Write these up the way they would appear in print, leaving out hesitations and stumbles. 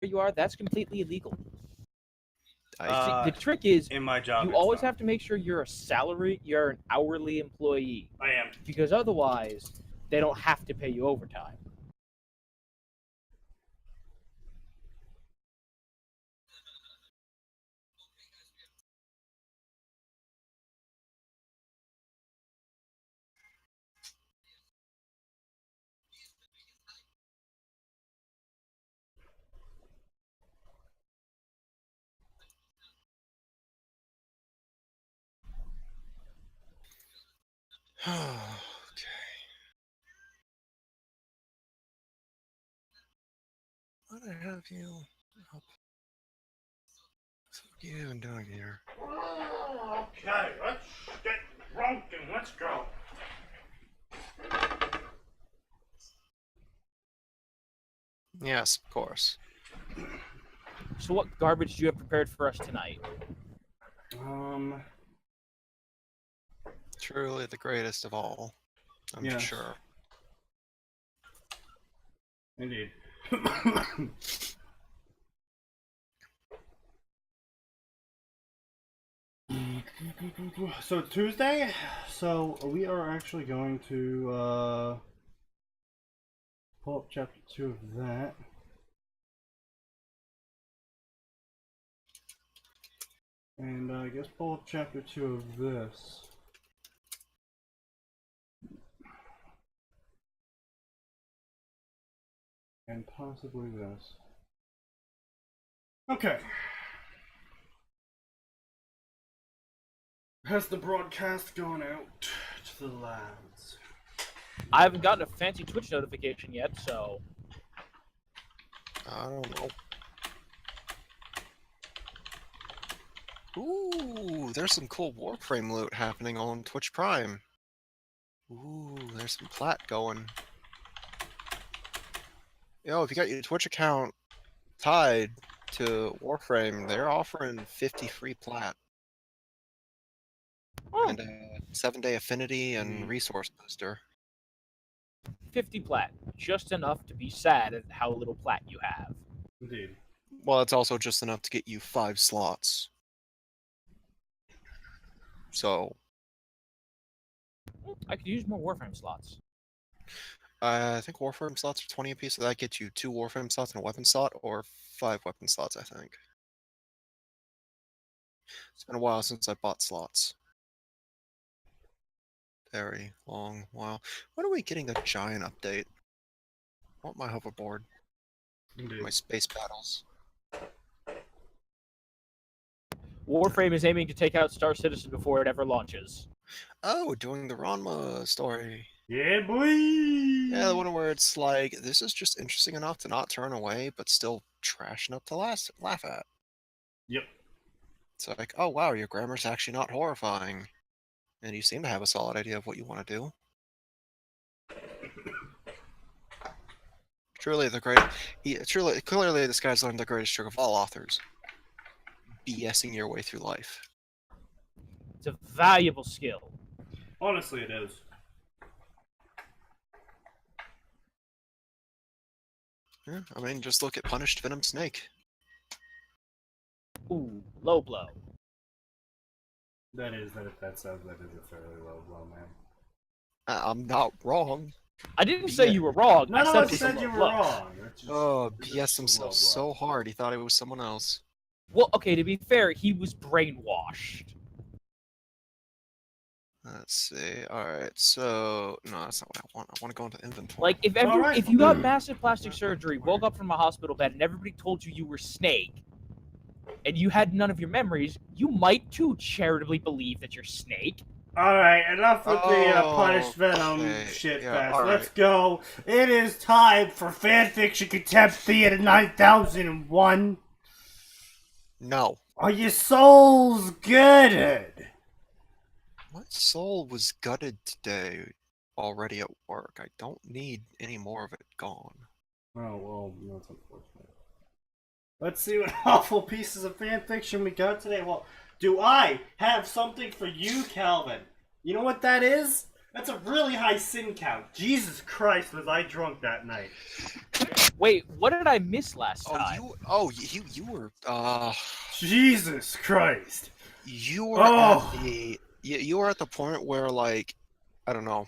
you are, that's completely illegal. I The trick is, in my job, you always have to make sure you're an hourly employee. I am. Because otherwise, they don't have to pay you overtime. Okay. What the hell have you? What are you even doing here? Okay, let's get drunk and let's go. Yes, of course. So what garbage do you have prepared for us tonight? Truly the greatest of all, I'm sure. Indeed. So Tuesday, so we are actually going to pull up chapter 2 of that. And I guess pull up chapter 2 of this. And possibly this. Okay. Has the broadcast gone out to the lads? I haven't gotten a fancy Twitch notification yet, so... I don't know. Ooh, there's some cool Warframe loot happening on Twitch Prime. Ooh, there's some plat going. Yo, if you got your Twitch account tied to Warframe, they're offering 50 free plat. Oh. And a 7-day affinity and resource booster. 50 plat. Just enough to be sad at how little plat you have. Indeed. Well, it's also just enough to get you 5 slots. So... I could use more Warframe slots. I think Warframe slots are 20 apiece, so that gets you 2 Warframe slots and a weapon slot, or 5 weapon slots, I think. It's been a while since I bought slots. Very long while. When are we getting the giant update? I want my hoverboard. Indeed. My space battles. Warframe is aiming to take out Star Citizen before it ever launches. Oh, doing the Ranma story. Yeah, boy! Yeah, the one where it's like, this is just interesting enough to not turn away, but still trash enough to laugh at. Yep. It's like, oh wow, your grammar's actually not horrifying. And you seem to have a solid idea of what you want to do. Truly the great... clearly this guy's learned the greatest trick of all authors. BSing your way through life. It's a valuable skill. Honestly, it is. Yeah, I mean, just look at Punished Venom Snake. Ooh, low blow. That is a fairly low blow, man. I'm not wrong. I didn't say you were wrong. No, I I said said you were wrong. Oh, BS himself so hard, he thought it was someone else. Well, okay, to be fair, he was brainwashed. Let's see. Alright, so... No, that's not what I want. I want to go into inventory. Like, if you got massive plastic surgery, woke up from a hospital bed, and everybody told you were Snake, and you had none of your memories, you might, too, charitably believe that you're Snake. Alright, enough with the Punished Venom shit fest. Right. Let's go. It is time for Fanfiction Contempt Theater 9001. No. Are your souls gutted? My soul was gutted today already at work. I don't need any more of it gone. Oh, well, that's unfortunate. Let's see what awful pieces of fanfiction we got today. Well, do I have something for you, Calvin? You know what that is? That's a really high sin count. Jesus Christ, was I drunk that night. Wait, what did I miss last time? You were Jesus Christ. you were Oh. at you were at the point where, like, I don't know,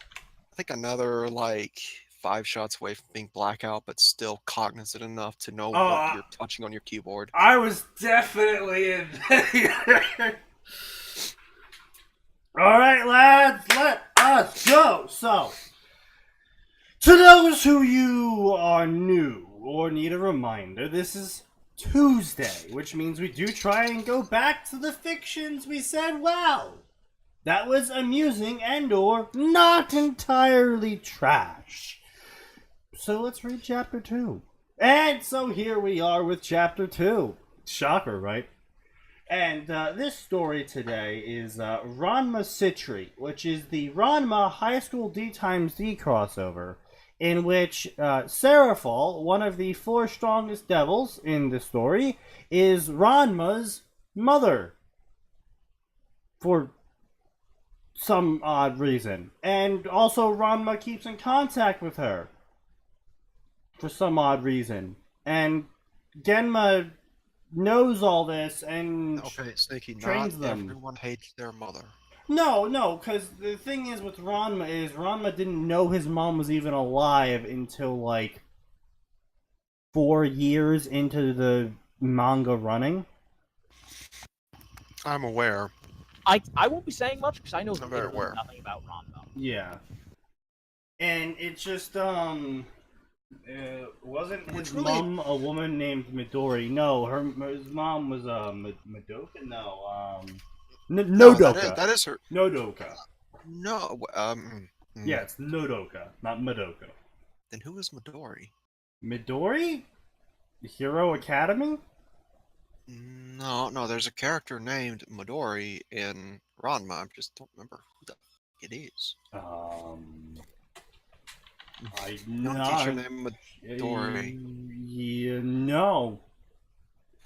I think another like 5 shots away from being blackout, but still cognizant enough to know what you're touching on your keyboard. I was definitely in there. Alright, lads, let us go. So, to those who are new or need a reminder, this is Tuesday, which means we do try and go back to the fictions we said, well, that was amusing and or not entirely trash. So let's read chapter 2. And so here we are with chapter 2. Shocker, right? And this story today is Ranma Citri, which is the Ranma High School D times D crossover, in which Seraphol, one of the 4 strongest devils in the story, is Ranma's mother. For some odd reason. And also Ranma keeps in contact with her. For some odd reason. And Genma knows all this and Okay, Sneaky, trains not them. everyone hates their mother. No, because the thing is with Ranma is Ranma didn't know his mom was even alive until like 4 years into the manga running. I'm aware. I won't be saying much because I know I'm very literally aware. nothing about Ranma. Yeah. And it's just wasn't his mom a woman named Midori? No, his mom was Madoka. No, Nodoka. That is her. Nodoka. No, Yeah, it's Nodoka, not Madoka. Then who is Midori? Midori? Hero Academy? No, there's a character named Midori in Ranma. I just don't remember who the fuck it is. No teacher named Midori. Yeah, no.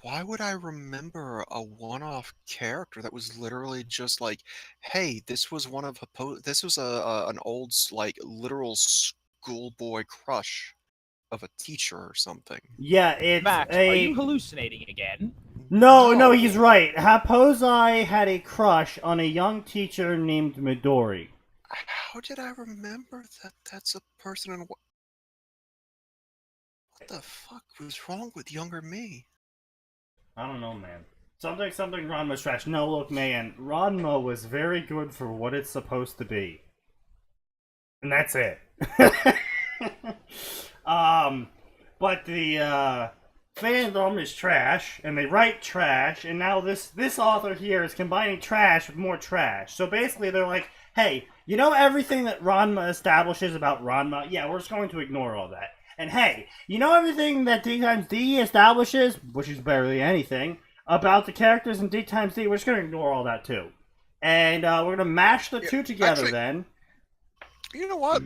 Why would I remember a one-off character that was literally just like, hey, this was one of this was an old like literal schoolboy crush of a teacher or something. Yeah, it's Max, a... are you hallucinating again? No, he's right. Haposai had a crush on a young teacher named Midori. How did I remember that? That's a person in what the fuck was wrong with younger me? I don't know, man. Something Ranma's trash. No, look, man. Ranma was very good for what it's supposed to be. And that's it. But the fandom is trash, and they write trash, and now this author here is combining trash with more trash. So basically they're like, hey, you know everything that Ranma establishes about Ranma? Yeah, we're just going to ignore all that. And hey, you know everything that D times D establishes, which is barely anything, about the characters in D times D? We're just going to ignore all that too. And we're going to mash the two together actually, then. You know what?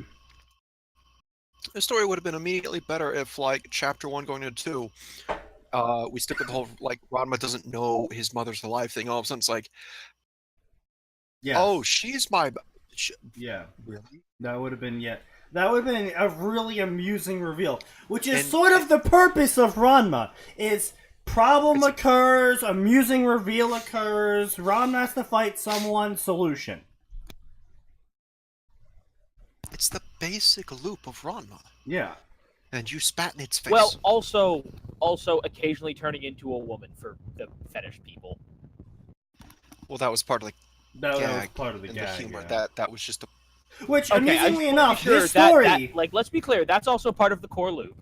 The story would have been immediately better if, like, chapter 1 going into 2, we stick with the whole, like, Ranma doesn't know his mother's alive thing. All of a sudden it's like, Yes. oh, she's my... Yeah. Really? That would have been, that would have been a really amusing reveal. Which is sort of the purpose of Ranma, is problem occurs, amusing reveal occurs, Ranma has to fight someone, solution. It's the basic loop of Ranma. Yeah. And you spat in its face. Well, also occasionally turning into a woman for the fetish people. Well, that was part of the That gag was part of the and gag, the humor. yeah. That was just a... Which, Okay, amusingly I enough, sure this story... that, like, let's be clear, that's also part of the core loop.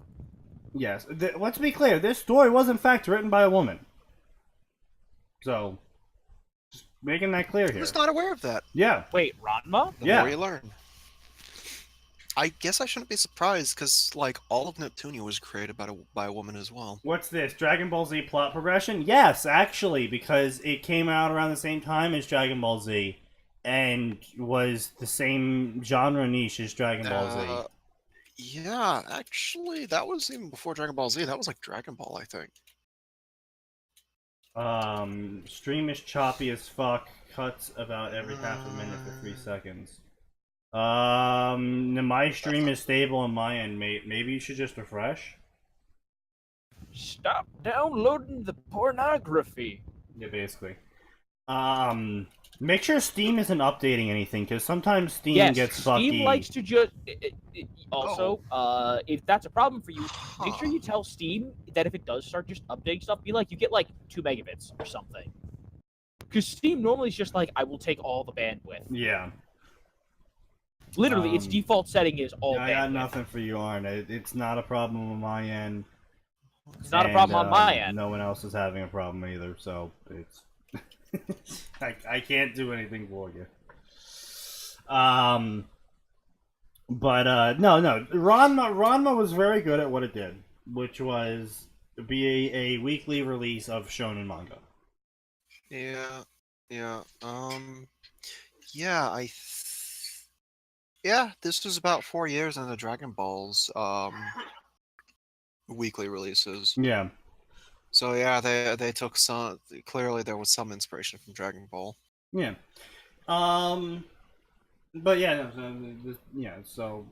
Yes, let's be clear, this story was in fact written by a woman. So, just making that clear here. I was not aware of that. Yeah. Wait, Ranma? The Yeah. more you learn. I guess I shouldn't be surprised, because, like, all of Neptunia was created by a woman as well. What's this? Dragon Ball Z plot progression? Yes, actually, because it came out around the same time as Dragon Ball Z, and was the same genre niche as Dragon Ball Z. Yeah, actually, that was even before Dragon Ball Z. That was like Dragon Ball, I think. Stream is choppy as fuck. Cuts about every half a minute for 3 seconds. My stream is stable on my end, mate. Maybe you should just refresh. Stop downloading the pornography. Yeah, basically. Make sure Steam isn't updating anything, because sometimes Steam Yes, gets Steam fucky. likes to just. Also, if that's a problem for you, make sure Huh. you tell Steam that if it does start just updating stuff, be like, you get like 2 megabits or something. Because Steam normally is just like, I will take all the bandwidth. Yeah. Literally, its default setting is all I bandwidth. got nothing for you, Arn. It's not a problem on my end. It's not a problem on my end. No one else is having a problem either, so it's... I can't do anything for you. No. Ranma was very good at what it did, which was be a weekly release of shonen manga. Yeah. Yeah, this was about 4 years in the Dragon Balls weekly releases. Yeah. So yeah, they took some. Clearly, there was some inspiration from Dragon Ball. Yeah. But yeah, so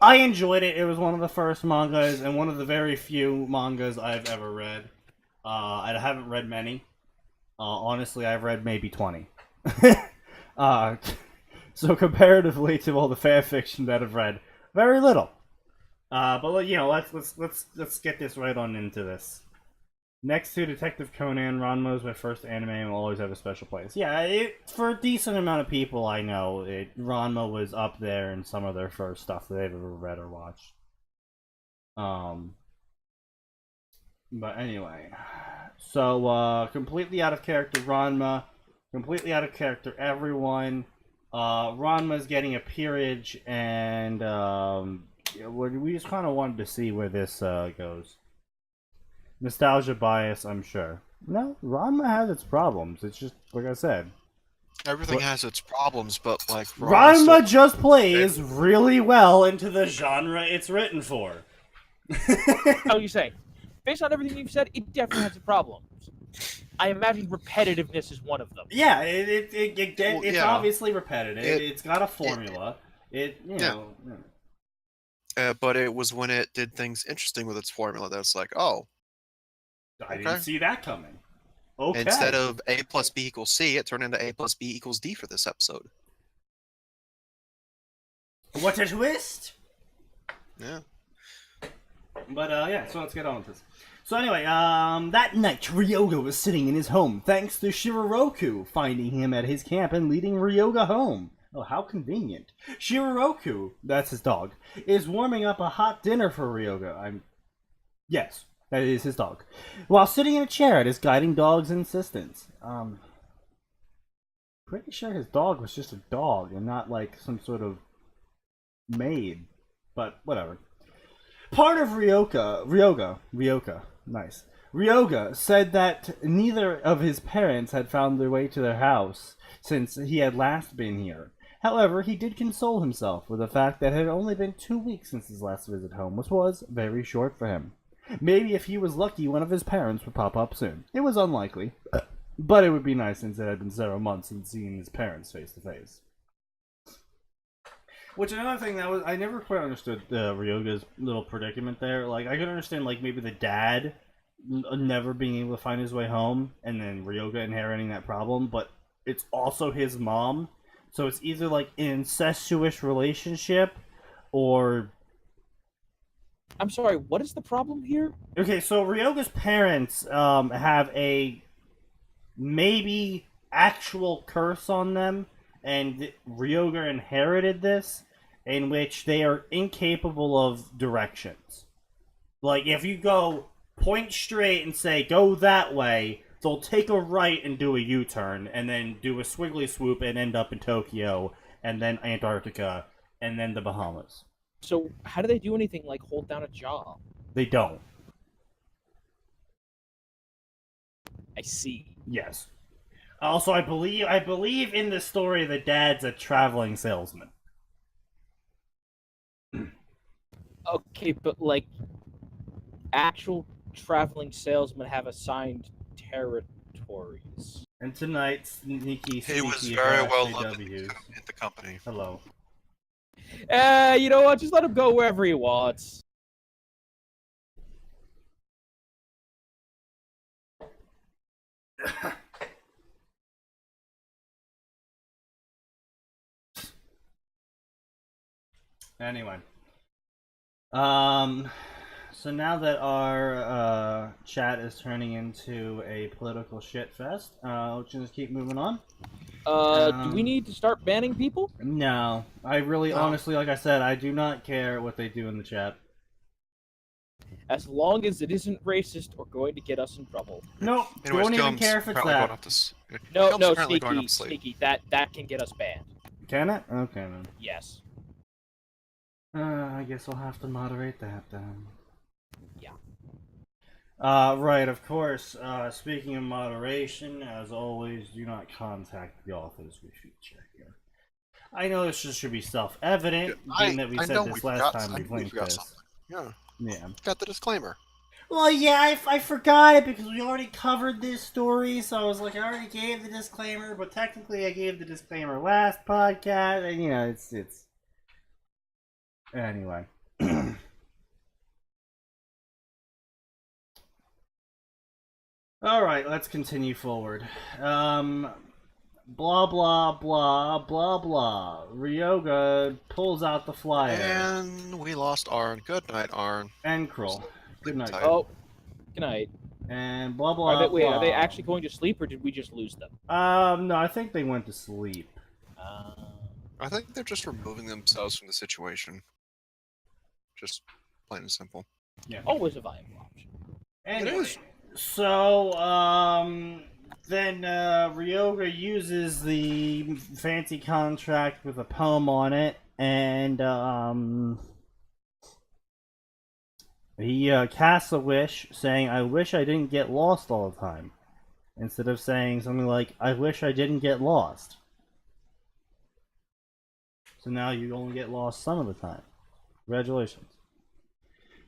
I enjoyed it. It was one of the first mangas and one of the very few mangas I've ever read. I haven't read many. Honestly, I've read maybe 20. So comparatively to all the fan fiction that I've read, very little. But let's get this right on into this. Next to Detective Conan, Ranma is my first anime and will always have a special place. Yeah, for a decent amount of people I know, Ranma was up there in some of their first stuff that they've ever read or watched. But anyway, so completely out of character Ranma, completely out of character everyone. Ranma's getting a peerage, and we just kind of wanted to see where this goes. Nostalgia bias, I'm sure. No, Ranma has its problems. It's just, like I said. Everything has its problems, but like Ranma just plays really well into the genre it's written for. How you say? Based on everything you've said, it definitely has its problems. I imagine repetitiveness is one of them. Yeah, it's obviously repetitive. It's got a formula. But it was when it did things interesting with its formula that's like, oh, I didn't see that coming. Okay. Instead of A plus B equals C, it turned into A plus B equals D for this episode. What a twist! Yeah. But so let's get on with this. So anyway, that night Ryoga was sitting in his home, thanks to Shiroroku finding him at his camp and leading Ryoga home. Oh, how convenient. Shiroroku, that's his dog, is warming up a hot dinner for Ryoga. Yes, that is his dog. While sitting in a chair at his guiding dog's insistence. Pretty sure his dog was just a dog and not like some sort of maid. But whatever. Part of Ryoga said that neither of his parents had found their way to their house since he had last been here. However, he did console himself with the fact that it had only been 2 weeks since his last visit home, which was very short for him. Maybe if he was lucky, one of his parents would pop up soon. It was unlikely, but it would be nice since it had been several months since seeing his parents face to face. Which another thing that was I never quite understood Ryoga's little predicament there. Like I could understand like maybe the dad never being able to find his way home, and then Ryoga inheriting that problem, but it's also his mom, so it's either like an incestuous relationship, or I'm sorry, what is the problem here? okay. So Ryoga's parents have a maybe actual curse on them, and Ryoga inherited this, in which they are incapable of directions. Like, if you go point straight and say, go that way, they'll take a right and do a U-turn, and then do a swiggly swoop and end up in Tokyo, and then Antarctica, and then the Bahamas. So, how do they do anything like hold down a job? They don't. I see. Yes. Also, I believe in the story the dad's a traveling salesman. Okay, but like, actual traveling salesmen have assigned territories. And tonight, Sneaky He was very well loved SJWs. in the company. Hello. You know what? Just let him go wherever he wants. Anyway. So now that our chat is turning into a political shit fest, let's just keep moving on. Do we need to start banning people? No. I really, No. honestly, like I said, I do not care what they do in the chat. As long as it isn't racist or going to get us in trouble. Nope. Anyways, Don't even Combs care if it's apparently going that. up this. No, Combs no, apparently going up sneaky, the sleeve. sneaky. That can get us banned. Can it? Okay, then. Yes. I guess I'll have to moderate that then. Yeah. Right, of course. Speaking of moderation, as always, do not contact the authors we feature here. I know this should be self-evident, being that we said this last time we linked this. Something. Yeah. Yeah. Got the disclaimer. Well, yeah, I forgot it because we already covered this story, so I was like, I already gave the disclaimer, but technically I gave the disclaimer last podcast, and you know, it's... Anyway. Alright, let's continue forward. Blah blah blah blah blah. Ryoga pulls out the flyer. And we lost Arn. Good night, Arn. And Krull. Good night. Oh, good night. And blah blah Wait, blah. are they actually going to sleep, or did we just lose them? No, I think they went to sleep. I think they're just removing themselves from the situation. Just plain and simple. Yeah. Always a viable option. Anyway, It is. So, then Ryoga uses the fancy contract with a poem on it, and he casts a wish saying, "I wish I didn't get lost all the time," instead of saying something like, "I wish I didn't get lost." So now you only get lost some of the time. Congratulations.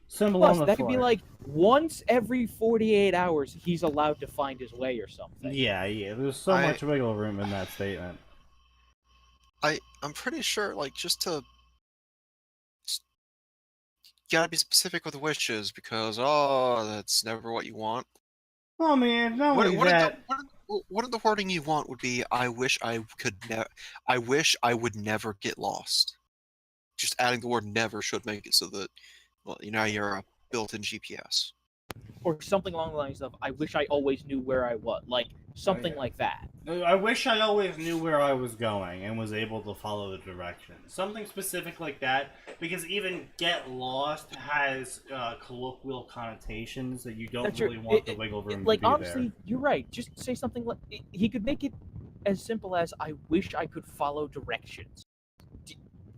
Symbol Plus, on the that could be flyer. like once every 48 hours he's allowed to find his way or something. Yeah, there's so much wiggle room in that statement. I'm pretty sure, like, just you gotta be specific with wishes because that's never what you want. Oh man, not only that. What of the wording you want would be, I wish I would never get lost. Just adding the word never should make it so that, well, you know, you're a built-in GPS. Or something along the lines of, I wish I always knew where I was. Like, something like that. I wish I always knew where I was going and was able to follow the directions. Something specific like that, because even get lost has colloquial connotations that you don't really want the wiggle room like, to be honestly, there. you're right. Just say something like, he could make it as simple as, I wish I could follow directions.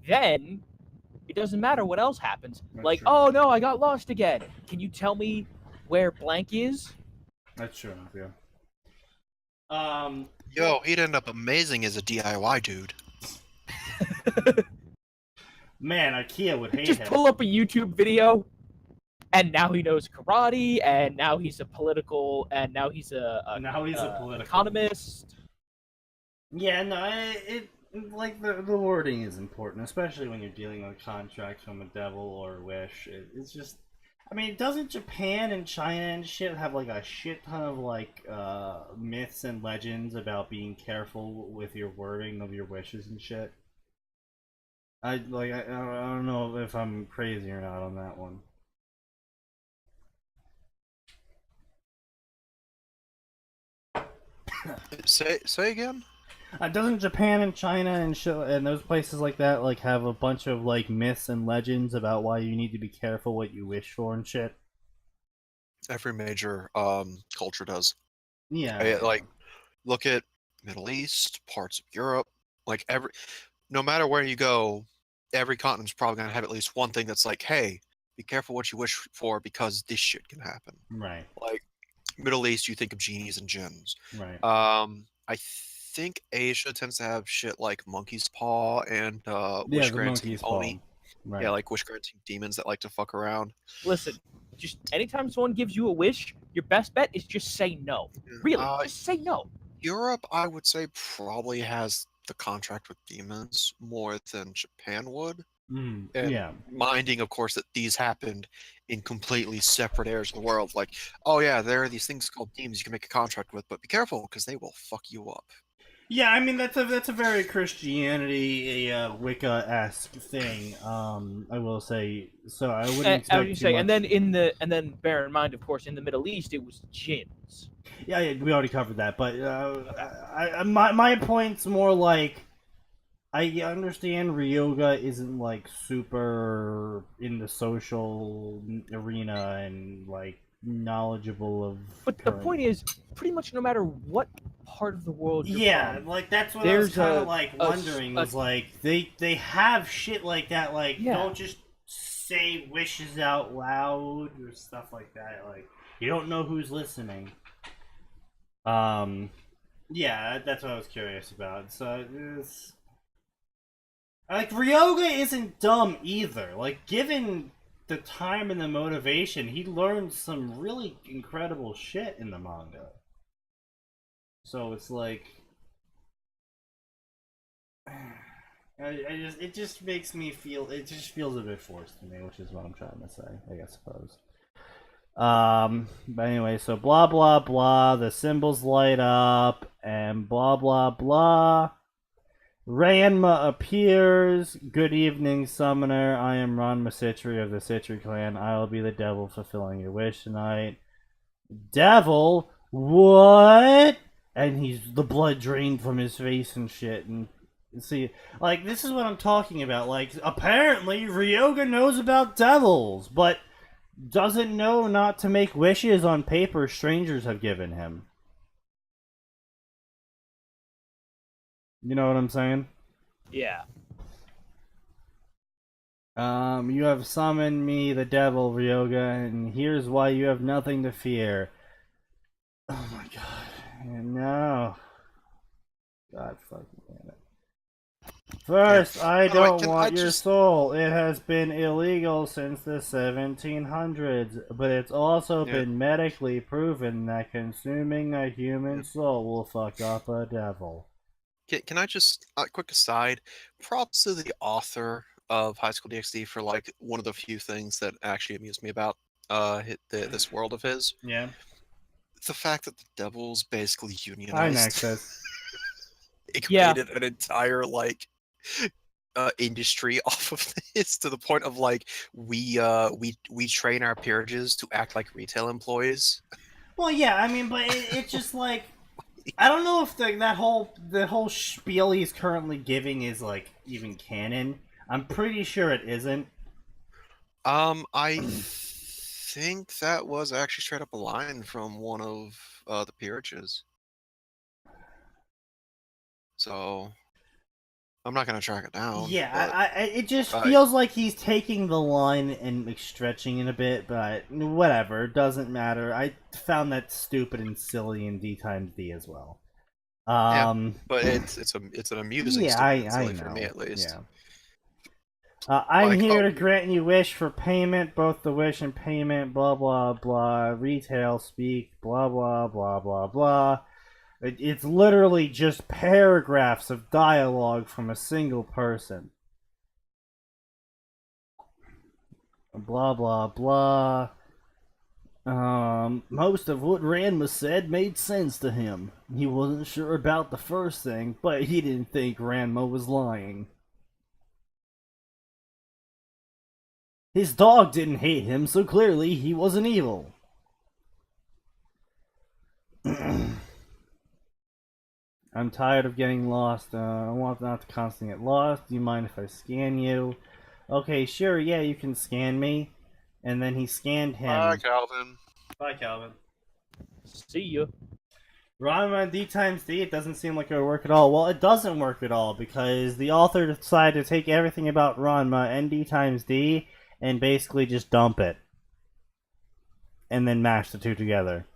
Then, it doesn't matter what else happens. That's like, true. oh no, I got lost again. Can you tell me where blank is? That's true, yeah. Yo, he'd end up amazing as a DIY dude. Man, IKEA would hate Just him. pull up a YouTube video, and now he knows karate, and now he's a political, and now he's a political economist. Yeah, no, it like the wording is important, especially when you're dealing with contracts from a devil or a wish. It's just, I mean, doesn't Japan and China and shit have like a shit ton of like myths and legends about being careful with your wording of your wishes and shit? I don't know if I'm crazy or not on that one. Say again? Doesn't Japan and China and those places like that like have a bunch of like myths and legends about why you need to be careful what you wish for and shit? Every major culture does. Yeah. Like, look at Middle East, parts of Europe. Like no matter where you go, every continent's probably gonna have at least one thing that's like, hey, be careful what you wish for because this shit can happen. Right. Like Middle East, you think of genies and jinns. Right. I think Asia tends to have shit like monkey's paw and Yeah, the monkey's paw. oni. Right. Yeah, like wish granting demons that like to fuck around. Listen, just anytime someone gives you a wish, your best bet is just say no. Really, just say no. Europe, I would say, probably has the contract with demons more than Japan would. And yeah. Minding, of course, that these happened in completely separate areas of the world. Like, oh yeah, there are these things called demons you can make a contract with, but be careful because they will fuck you up. Yeah, I mean that's a very Christianity, Wicca-esque thing. I will say. So I wouldn't I expect was too say, much. and then bear in mind, of course, in the Middle East, it was jinns. Yeah, we already covered that. But my point's more like I understand Ryoga isn't like super in the social arena and like knowledgeable of. But the point is, pretty much no matter what part of the world you're Yeah, from, like that's what I was there's kind of a like a wondering was like they have shit like that. Like Yeah. don't just say wishes out loud or stuff like that. Like you don't know who's listening. Yeah, that's what I was curious about. So it's like Ryoga isn't dumb either. Like given the time and the motivation, he learned some really incredible shit in the manga. So it's like it just makes me feel it just feels a bit forced to me, which is what I'm trying to say, I suppose. But anyway, so blah blah blah, the symbols light up and blah blah blah. Ranma appears. Good evening, summoner. I am Ranma Citri of the Citri clan. I will be the devil fulfilling your wish tonight. Devil? What? And he's the blood drained from his face and shit. And see, like this is what I'm talking about. Like apparently Ryoga knows about devils, but doesn't know not to make wishes on paper strangers have given him. You know what I'm saying? yeah. You have summoned me, the devil, Ryoga, and here's why you have nothing to fear. Oh my god. No. God fucking damn it. First, Yeah. I By the way, don't can want I your just- soul. It has been illegal since the 1700s, but it's also Yeah. been medically proven that consuming a human Yeah. soul will fuck up a devil. Can I just quick aside? Props to the author of High School DxD for like one of the few things that actually amused me about this world of his. Yeah. The fact that the Devils basically Hi, unionized. Nexus. It Yeah. created an entire like industry off of this to the point of like we train our peerages to act like retail employees. Well, yeah, I mean, but it's just like I don't know if that whole spiel he's currently giving is like even canon. I'm pretty sure it isn't. I think that was actually straight up a line from one of the peerages. So I'm not gonna track it down. Yeah, but it just feels like he's taking the line and like, stretching it a bit, but whatever, it doesn't matter. I found that stupid and silly in D times D as well. but it's an amusing yeah, stupid and I silly know. for me at least. Yeah. I'm Like, here oh. to grant you wish for payment, both the wish and payment, blah blah blah, retail speak, blah blah blah blah blah. It's literally just paragraphs of dialogue from a single person. Blah blah blah. Most of what Ranma said made sense to him. He wasn't sure about the first thing, but he didn't think Ranma was lying. His dog didn't hate him, so clearly he wasn't evil. I'm tired of getting lost. I want not to constantly get lost. Do you mind if I scan you? Okay, sure, yeah, you can scan me. And then he scanned him. Bye, Calvin. Bye, Calvin. See you. Ranma D times D, it doesn't seem like it would work at all. Well, it doesn't work at all because the author decided to take everything about Ranma and D times D and basically just dump it. And then mash the two together.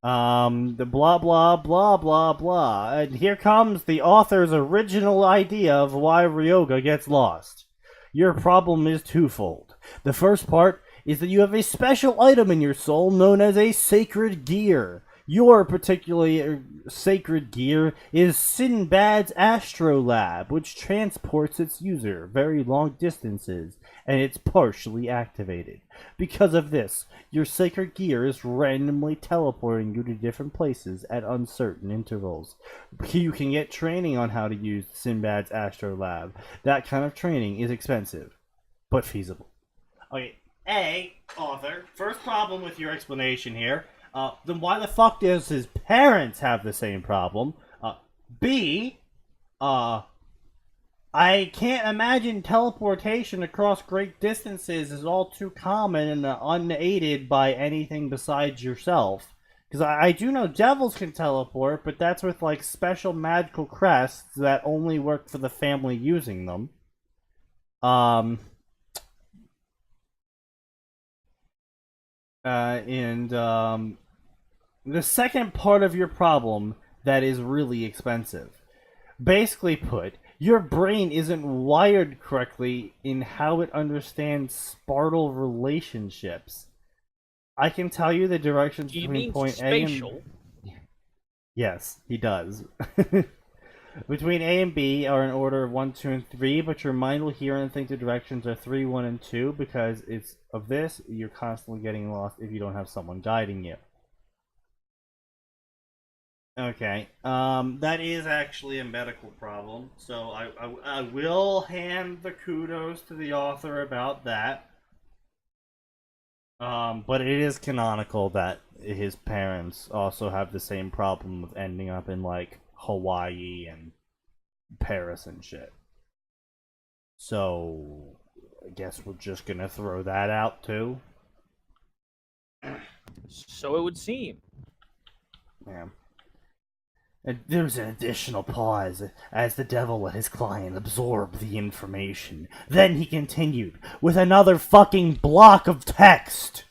The blah blah blah blah blah. And here comes the author's original idea of why Ryoga gets lost. Your problem is twofold. The first part is that you have a special item in your soul known as a sacred gear. Your particularly sacred gear is Sinbad's Astrolab, which transports its user very long distances, and it's partially activated. Because of this, your sacred gear is randomly teleporting you to different places at uncertain intervals. You can get training on how to use Sinbad's Astrolab. That kind of training is expensive, but feasible. Okay, A, author, first problem with your explanation here. Then why the fuck does his parents have the same problem? B, I can't imagine teleportation across great distances is all too common and unaided by anything besides yourself. Because I do know devils can teleport, but that's with like special magical crests that only work for the family using them. The second part of your problem that is really expensive. Basically put, your brain isn't wired correctly in how it understands spartal relationships. I can tell you the directions He between means point spatial. A and... Yes, he does. Between A and B are in order of 1, 2, and 3, but your mind will hear and think the directions are 3, 1, and 2 because it's of this, you're constantly getting lost if you don't have someone guiding you. Okay, that is actually a medical problem, so I will hand the kudos to the author about that. But it is canonical that his parents also have the same problem of ending up in, like, Hawaii and Paris and shit. So, I guess we're just gonna throw that out, too. So it would seem. Yeah. And there's an additional pause as the devil let his client absorb the information. Then he continued with another fucking block of text.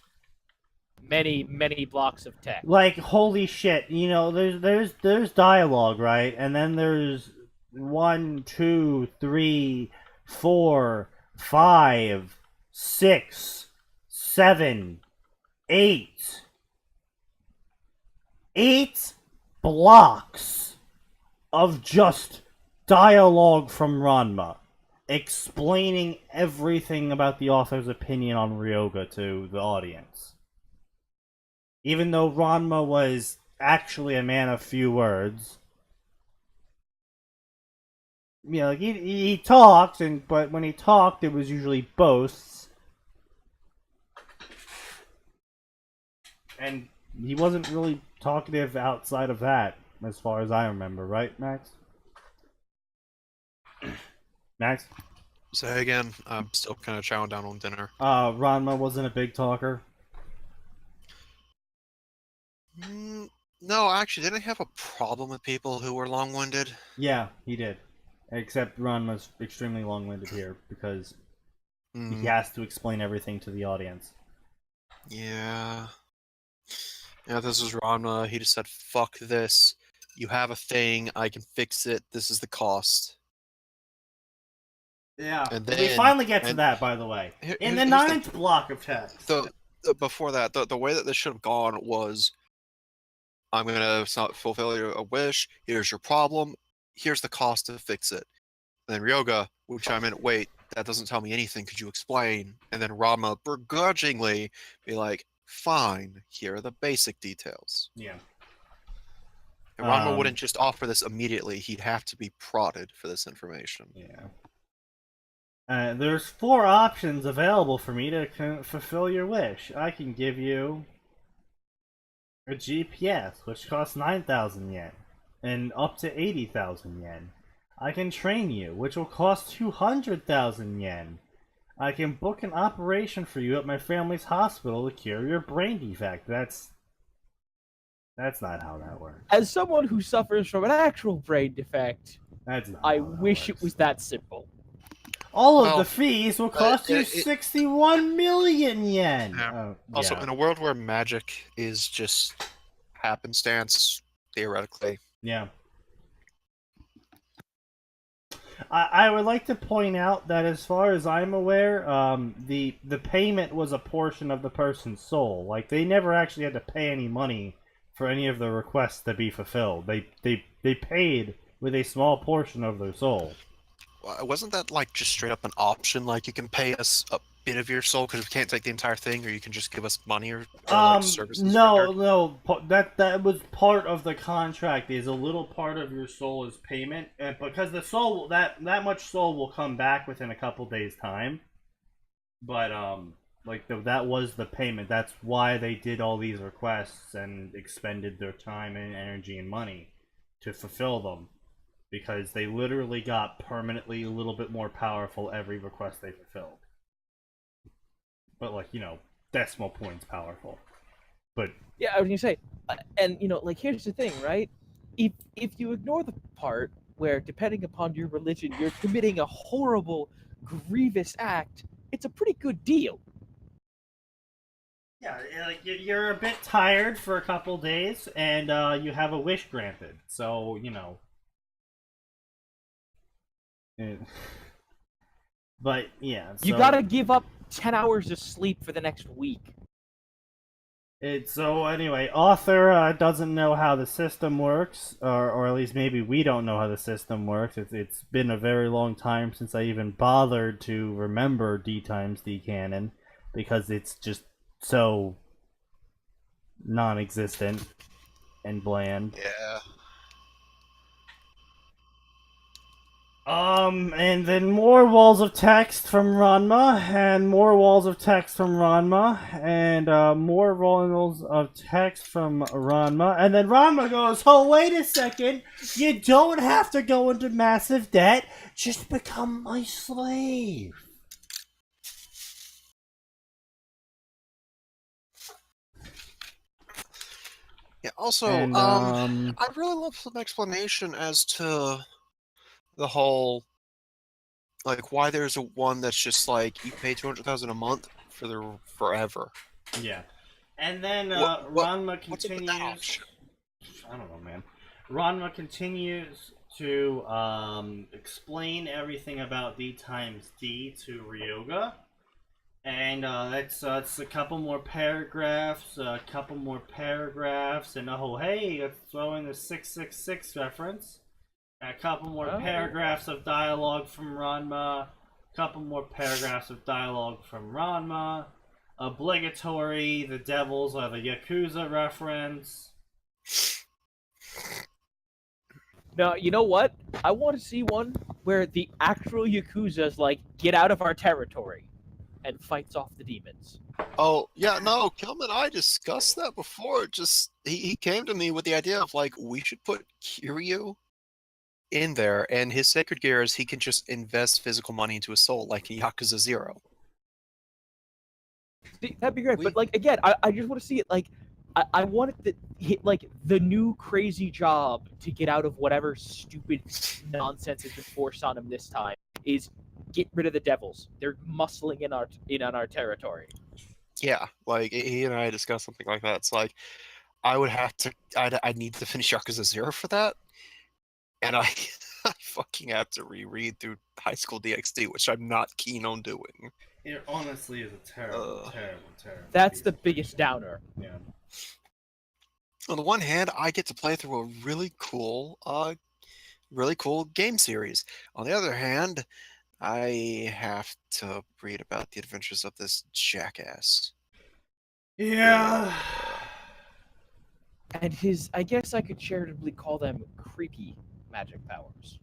Many, many blocks of text. Like, holy shit, you know, there's dialogue, right? And then there's 1, 2, 3, 4, 5, 6, 7, 8. 8 blocks of just dialogue from Ranma explaining everything about the author's opinion on Ryoga to the audience. Even though Ranma was actually a man of few words. You know, like he talked, but when he talked, it was usually boasts. And he wasn't really talkative outside of that, as far as I remember, right, Max? Max? Say again. I'm still kind of chowing down on dinner. Ranma wasn't a big talker. No, actually, didn't I have a problem with people who were long-winded? Yeah, he did. Except Ranma's extremely long-winded here, because he has to explain everything to the audience. Yeah. Yeah, this was Ranma. He just said, fuck this. You have a thing. I can fix it. This is the cost. Yeah. And we then- finally get to and- that, by the way. In the here's 9th block of text. Before that, the way that this should have gone was, I'm going to fulfill a wish. Here's your problem. Here's the cost to fix it. And then Ryoga would chime in, wait, that doesn't tell me anything. Could you explain? And then Ranma begrudgingly be like, fine, here are the basic details. Yeah. And Ranma wouldn't just offer this immediately. He'd have to be prodded for this information. Yeah. There's 4 options available for me to fulfill your wish. I can give you a GPS, which costs 9,000 yen, and up to 80,000 yen. I can train you, which will cost 200,000 yen. I can book an operation for you at my family's hospital to cure your brain defect. That's not how that works. As someone who suffers from an actual brain defect, That's not I how that wish it works. was that simple. All of Well, the fees will cost you 61 million yen. Yeah. Also, in a world where magic is just happenstance, theoretically. Yeah. I would like to point out that as far as I'm aware, the payment was a portion of the person's soul. Like, they never actually had to pay any money for any of the requests to be fulfilled. They paid with a small portion of their soul. Wasn't that like just straight up an option? Like you can pay us a bit of your soul because we can't take the entire thing, or you can just give us money or like, services rendered? No, that was part of the contract. Is a little part of your soul is payment, and because the soul that much soul will come back within a couple days' time. But that was the payment. That's why they did all these requests and expended their time and energy and money to fulfill them, because they literally got permanently a little bit more powerful every request they fulfilled. But decimal points powerful. But Yeah, I was gonna say, and here's the thing, right? If you ignore the part where, depending upon your religion, you're committing a horrible, grievous act, it's a pretty good deal. yeah, you're a bit tired for a couple days, and you have a wish granted. So But yeah, You gotta give up 10 hours of sleep for the next week. So anyway, author doesn't know how the system works, or at least maybe we don't know how the system works. It's been a very long time since I even bothered to remember D times D canon, because it's just so non-existent and bland. Yeah. And then more walls of text from Ranma, and more walls of text from Ranma, and more walls of text from Ranma, and then Ranma goes, "Oh, wait a second, you don't have to go into massive debt, just become my slave." Yeah, also, And, I'd really love some explanation as to the whole, like, why there's a one that's just like you pay 200,000 a month for the forever. Yeah. And then What's Ranma up with that continues. option? I don't know, man. Ranma continues to explain everything about D times D to Ryoga. And that's a couple more paragraphs, and oh, hey, let's throw in the 666 reference. A couple more paragraphs of dialogue from Ranma. Couple more paragraphs of dialogue from Ranma. Obligatory, the devils are the Yakuza reference. Now, you know what? I want to see one where the actual Yakuza's like, get out of our territory, and fights off the demons. Oh, yeah, no, Kim and I discussed that before. Just, he came to me with the idea of, like, we should put Kiryu in there, and his sacred gear is he can just invest physical money into his soul, like Yakuza 0. That'd be great, but again, I just want to see it. I want it to hit the new crazy job to get out of whatever stupid nonsense has been forced on him this time is get rid of the devils. They're muscling in on our territory. Yeah, like he and I discussed something like that. It's like I'd need to finish Yakuza 0 for that, and I fucking have to reread through High School DxD, which I'm not keen on doing. It honestly is a terrible. That's the biggest downer. Yeah. On the one hand, I get to play through a really cool game series. On the other hand, I have to read about the adventures of this jackass. Yeah. And his, I guess I could charitably call them creepy magic powers.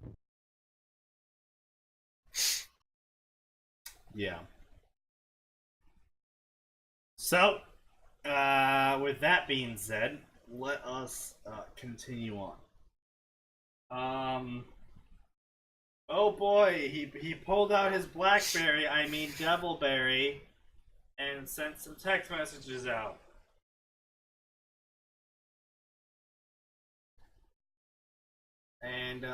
Yeah. So, with that being said, let us continue on. Oh boy, he pulled out his Devilberry, and sent some text messages out. And,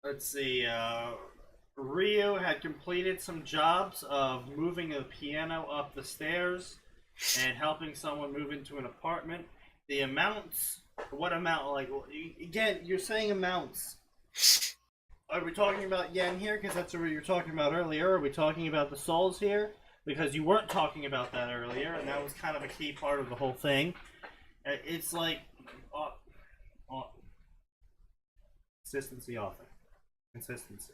let's see, Ryu had completed some jobs of moving a piano up the stairs and helping someone move into an apartment. The amounts, what amount, again, you're saying amounts. Are we talking about yen here? Because that's what you were talking about earlier. Are we talking about the souls here? because you weren't talking about that earlier, and that was kind of a key part of the whole thing. It's like consistency, author. Consistency.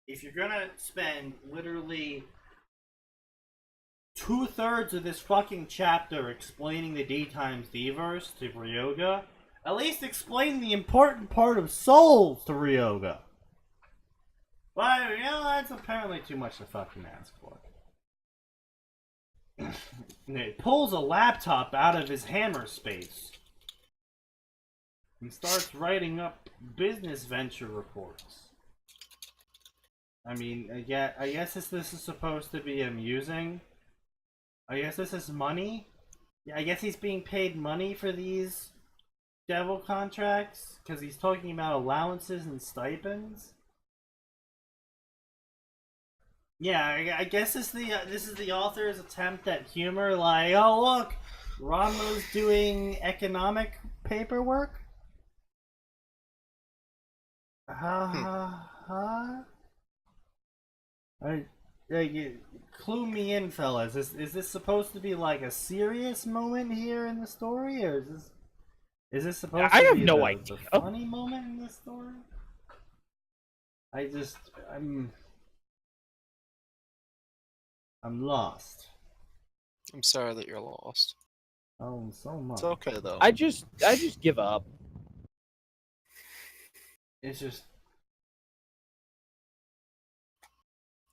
If you're gonna spend literally 2/3 of this fucking chapter explaining the D times D verse to Ryoga, at least explain the important part of souls to Ryoga. But, you know, that's apparently too much to fucking ask for. He pulls a laptop out of his hammer space and starts writing up business venture reports. I mean, I guess this is supposed to be amusing. I guess this is money. Yeah, I guess he's being paid money for these devil contracts because he's talking about allowances and stipends. Yeah, I guess this is the author's attempt at humor. Like, oh look, Ranma's doing economic paperwork. Clue me in, fellas. Is this supposed to be like a serious moment here in the story, or is this supposed to be no the idea. funny moment in this story? I'm lost. I'm sorry that you're lost. Oh, so much. It's okay though. I just give up. It's just.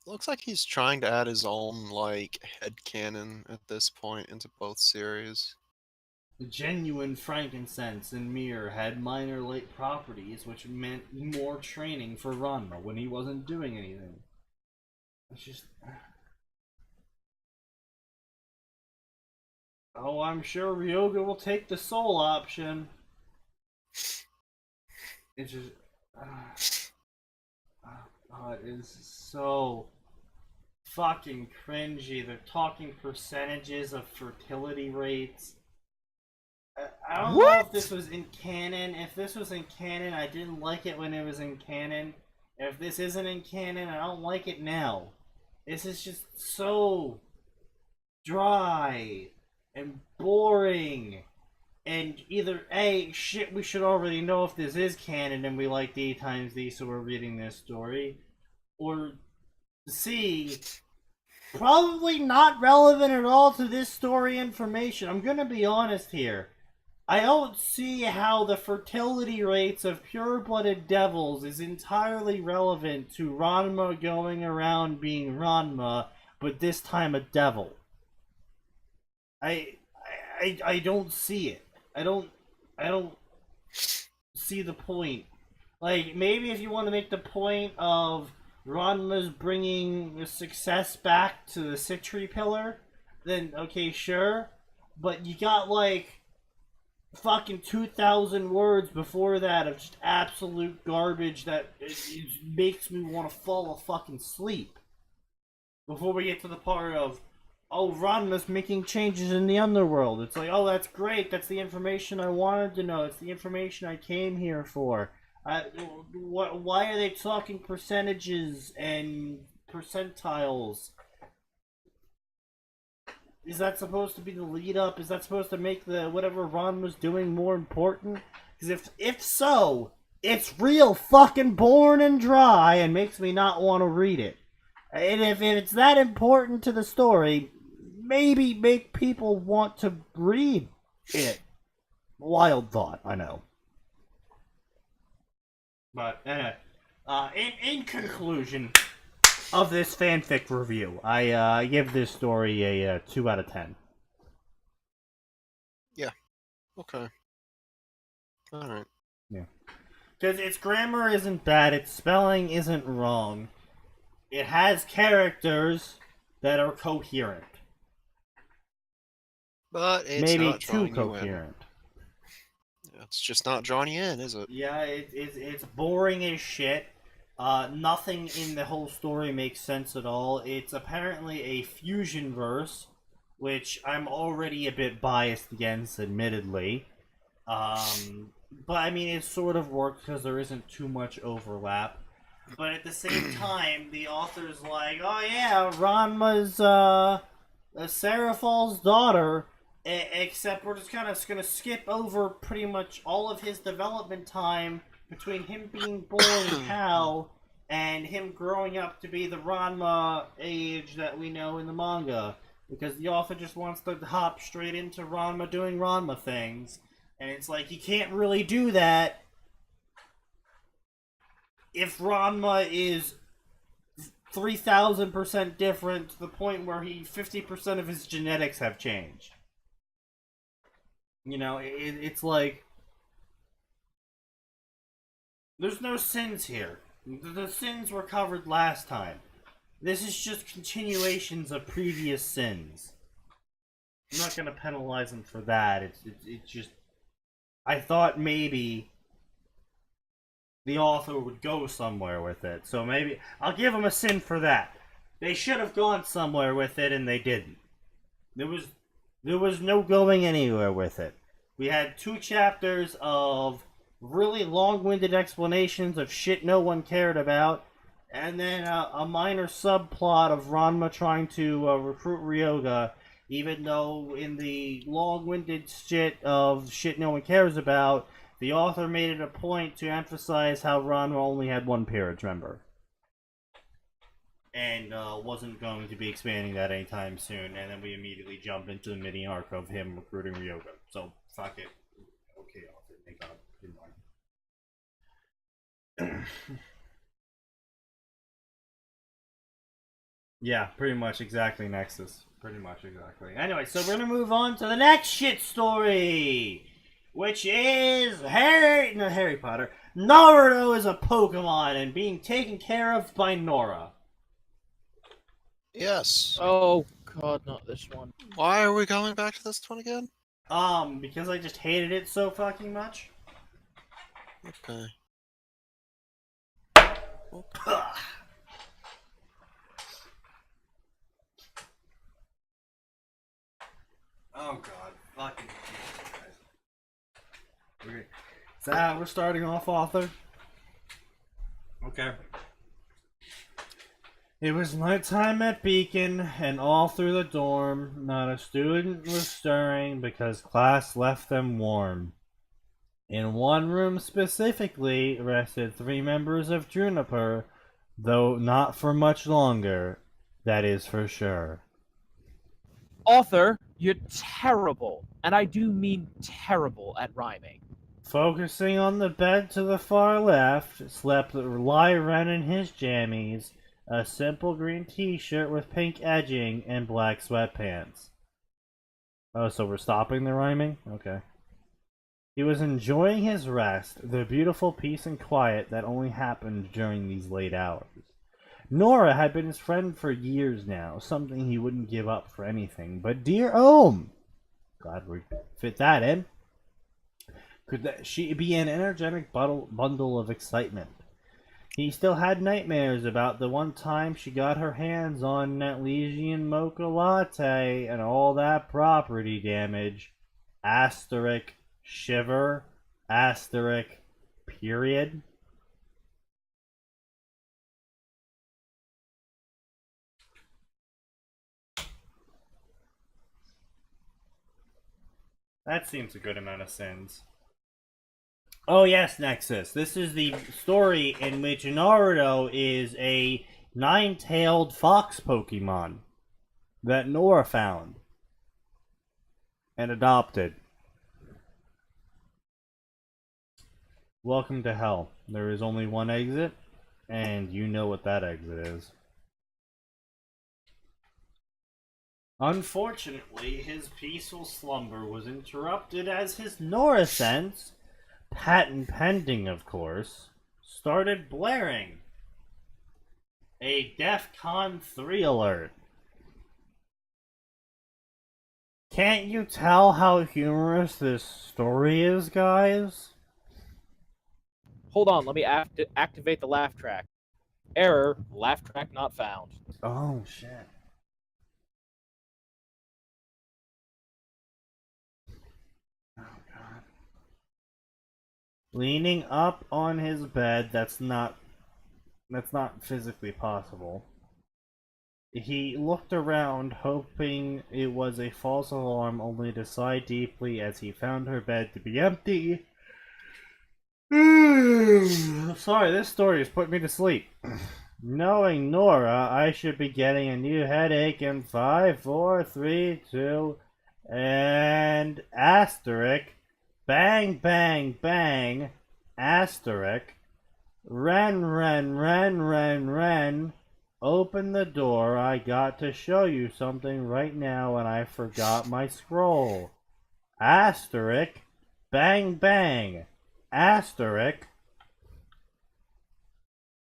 Looks like he's trying to add his own, like, headcanon at this point into both series. The genuine frankincense and myrrh had minor late properties, which meant more training for Ranma when he wasn't doing anything. It's just. Oh, I'm sure Ryoga will take the soul option. It's just. It is so fucking cringy. They're talking percentages of fertility rates. I don't know if this was in canon. If this was in canon, I didn't like it when it was in canon. If this isn't in canon, I don't like it now. This is just so dry and boring. And either A, shit, we should already know if this is canon and we like D times D, so we're reading this story. Or C, probably not relevant at all to this story information. I'm gonna be honest here. I don't see how the fertility rates of pure-blooded devils is entirely relevant to Ranma going around being Ranma, but this time a devil. I don't see it. I don't see the point. Like, maybe if you want to make the point of Ranma's bringing the success back to the Citri pillar, then okay, sure. But you got like fucking 2,000 words before that of just absolute garbage that it makes me want to fall fucking asleep. Before we get to the part of, oh, Ranma's making changes in the underworld. It's like, oh, that's great. That's the information I wanted to know. It's the information I came here for. Why are they talking percentages and percentiles? Is that supposed to be the lead up? Is that supposed to make the whatever Ron was doing more important? Because if so, it's real fucking boring and dry and makes me not want to read it. And if it's that important to the story, maybe make people want to read it. Wild thought, I know. But in conclusion of this fanfic review, I give this story a 2 out of 10. Yeah. Okay. Alright. Yeah. Because its grammar isn't bad, its spelling isn't wrong. It has characters that are coherent. But it's maybe not too drawing coherent. It's just not drawing you in, is it? Yeah, it's boring as shit. Nothing in the whole story makes sense at all. It's apparently a fusion verse, which I'm already a bit biased against, admittedly. But I mean, it sort of works because there isn't too much overlap. But at the same time, the author's like, oh yeah, Ranma's Seraph's daughter, except we're just kind of going to skip over pretty much all of his development time between him being born in Hal and him growing up to be the Ranma age that we know in the manga. Because the author just wants to hop straight into Ranma doing Ranma things. And it's like, you can't really do that if Ranma is 3,000% different to the point where 50% of his genetics have changed. You know, it's like, there's no sins here. The sins were covered last time. This is just continuations of previous sins. I'm not gonna penalize him for that. It's just, I thought maybe the author would go somewhere with it. So maybe I'll give him a sin for that. They should have gone somewhere with it, and they didn't. There was no going anywhere with it. We had 2 chapters of really long-winded explanations of shit no one cared about, and then a minor subplot of Ranma trying to recruit Ryoga, even though in the long-winded shit of shit no one cares about, the author made it a point to emphasize how Ranma only had 1 peerage member. And wasn't going to be expanding that anytime soon, and then we immediately jump into the mini arc of him recruiting Ryoga. So, fuck it. Okay, author, thank God. Good one. Yeah, pretty much exactly, Nexus. Pretty much exactly. Anyway, so we're gonna move on to the next shit story! Which is Harry Potter. Naruto is a Pokemon and being taken care of by Nora. Yes. Oh god, not this one. Why are we going back to this one again? Because I just hated it so fucking much. Okay. Oh god, fucking guys. Okay. So we're starting off, author. Okay. It was nighttime at Beacon, and all through the dorm, not a student was stirring because class left them warm. In one room specifically rested 3 members of Juniper, though not for much longer, that is for sure. Author, you're terrible, and I do mean terrible at rhyming. Focusing on the bed to the far left, slept Lyren in his jammies, a simple green t-shirt with pink edging, and black sweatpants. Oh, so we're stopping the rhyming? Okay. He was enjoying his rest, the beautiful peace and quiet that only happened during these late hours. Nora had been his friend for years now, something he wouldn't give up for anything. But dear Ohm! Glad we fit that in. Could she be an energetic bundle of excitement? He still had nightmares about the one time she got her hands on that Legion Mocha Latte and all that property damage. Asterisk, shiver, asterisk, period. That seems a good amount of sins. Oh yes, Nexus. This is the story in which Naruto is a 9-tailed fox Pokemon that Nora found and adopted. Welcome to hell. There is only one exit, and you know what that exit is. Unfortunately, his peaceful slumber was interrupted as his Nora sense, patent pending of course, started blaring. A DEFCON 3 alert. Can't you tell how humorous this story is, guys? Hold on, let me activate the laugh track. Error, laugh track not found. Oh, shit. Oh, God. Leaning up on his bed, that's not That's not physically possible. He looked around, hoping it was a false alarm, only to sigh deeply as he found her bed to be empty. Sorry, this story has put me to sleep. Knowing Nora, I should be getting a new headache in 5, 4, 3, 2, and asterisk. Bang, bang, bang, asterisk. Ren. Open the door. I got to show you something right now and I forgot my scroll. Asterisk. Bang, bang. Asterisk.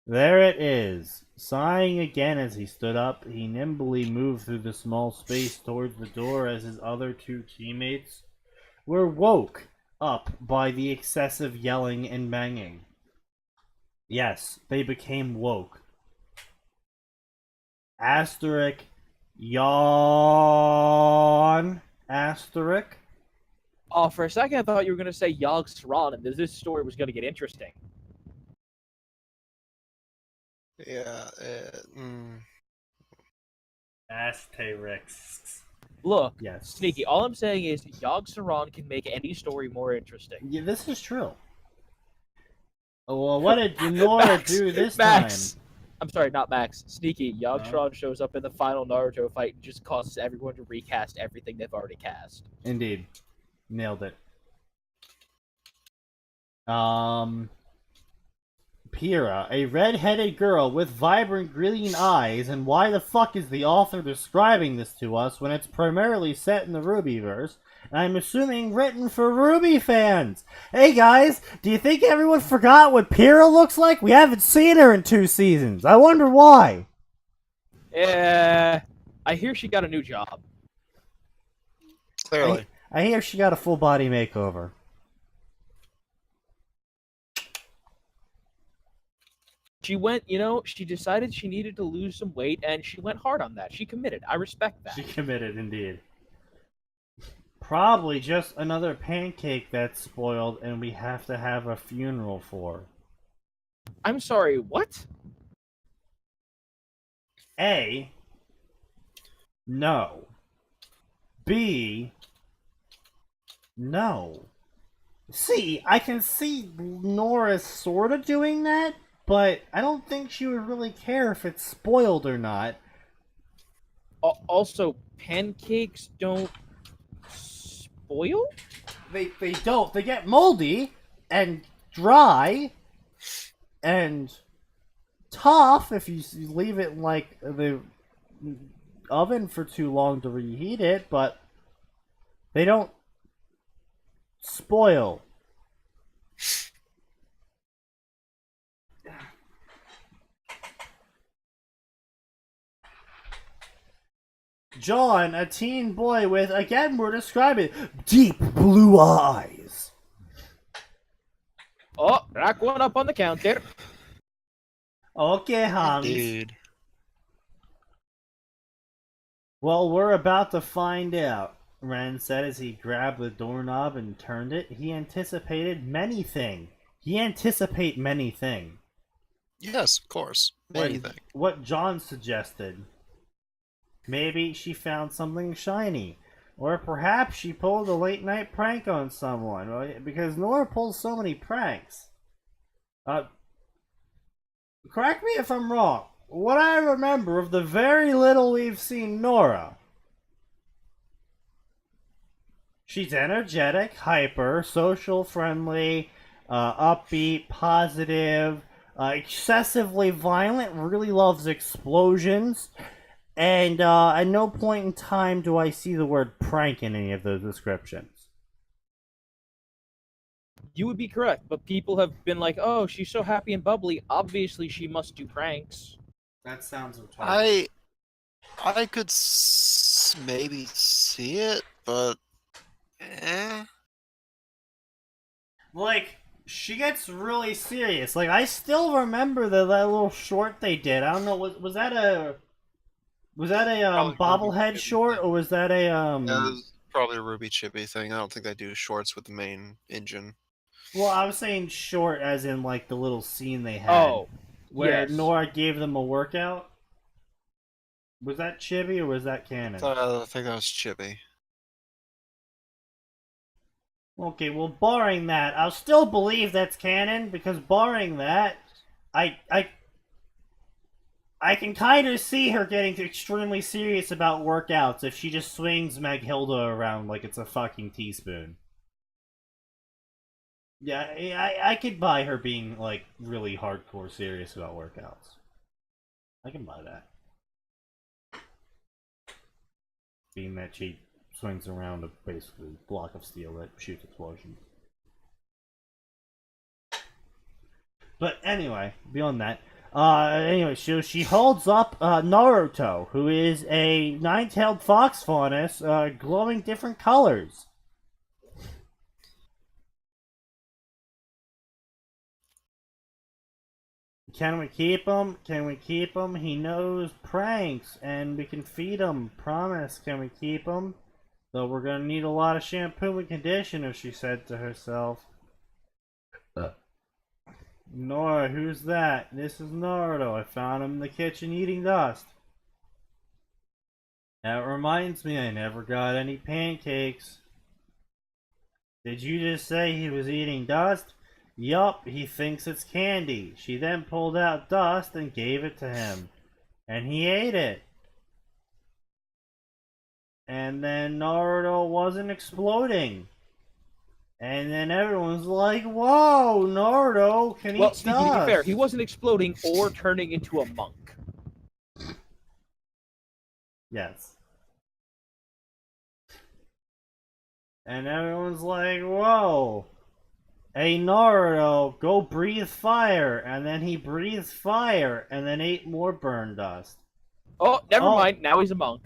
There it is. Sighing again as he stood up, he nimbly moved through the small space towards the door as his other two teammates were woke up by the excessive yelling and banging. Yes, they became woke. Asterisk. Yawn. Asterisk. Oh, for a second I thought you were going to say Yog Sron, and this story was going to get interesting. Yeah. Asterix. Look, Yes. Sneaky, all I'm saying is Yog Sron can make any story more interesting. Yeah, this is true. Well, what did Nora do this Max. time? I'm sorry, not Max. Sneaky. Yog No. Sron shows up in the final Naruto fight and just causes everyone to recast everything they've already cast. Indeed. Nailed it. Pyrrha, a red-headed girl with vibrant green eyes, and why the fuck is the author describing this to us when it's primarily set in the Rubyverse, and I'm assuming written for Ruby fans? Hey guys, do you think everyone forgot what Pyrrha looks like? We haven't seen her in 2 seasons. I wonder why. I hear she got a new job. Clearly. I hear she got a full body makeover. She went, she decided she needed to lose some weight, and she went hard on that. She committed. I respect that. She committed, indeed. Probably just another pancake that's spoiled and we have to have a funeral for. I'm sorry, what? A. No. B. No. C. I can see Nora sort of doing that, but I don't think she would really care if it's spoiled or not. Also, pancakes don't spoil? They don't. They get moldy and dry and tough if you leave it in like the oven for too long to reheat it, but they don't spoil. John, a teen boy with, again, we're describing deep blue eyes. Oh, rack one up on the counter. Okay, Hans. Dude. Well, we're about to find out, Ren said as he grabbed the doorknob and turned it. He anticipated many things. Yes, of course. Anything. What John suggested. Maybe she found something shiny. Or perhaps she pulled a late night prank on someone. Because Nora pulls so many pranks. Correct me if I'm wrong. What I remember of the very little we've seen Nora, she's energetic, hyper, social, friendly, upbeat, positive, excessively violent, really loves explosions, and at no point in time do I see the word prank in any of those descriptions. You would be correct, but people have been like, oh, she's so happy and bubbly. Obviously, she must do pranks. That sounds retarded. I could maybe see it, but Like, she gets really serious. Like, I still remember that little short they did. I don't know, was that a Probably bobblehead Ruby short, Chippy or was that a That was probably a Ruby Chippy thing. I don't think they do shorts with the main engine. Well, I was saying short as in like the little scene they had. Oh, where Yes. Nora gave them a workout? Was that Chibi or was that canon? I think that was Chibi. Okay, well, barring that, I'll still believe that's canon, because barring that, I can kind of see her getting extremely serious about workouts if she just swings Maghilda around like it's a fucking teaspoon. Yeah, I could buy her being, like, really hardcore serious about workouts. I can buy that. Being that she swings around a basically block of steel that shoots explosions. But anyway, beyond that, anyway, so she holds up Naruto, who is a nine-tailed fox faunus, glowing different colors. Can we keep him? Can we keep him? He knows pranks, and we can feed him. Promise, can we keep him? Though we're gonna need a lot of shampoo and conditioner, she said to herself. Nora, who's that? This is Naruto. I found him in the kitchen eating dust. That reminds me, I never got any pancakes. Did you just say he was eating dust? Yup, he thinks it's candy. She then pulled out dust and gave it to him. And he ate it. And then Naruto wasn't exploding. And then everyone's like, whoa, Naruto can eat dust. Well, to be fair, he wasn't exploding or turning into a monk. Yes. And everyone's like, whoa. Hey, Naruto, go breathe fire. And then he breathed fire and then ate more burn dust. Oh, never mind. Now he's a monk.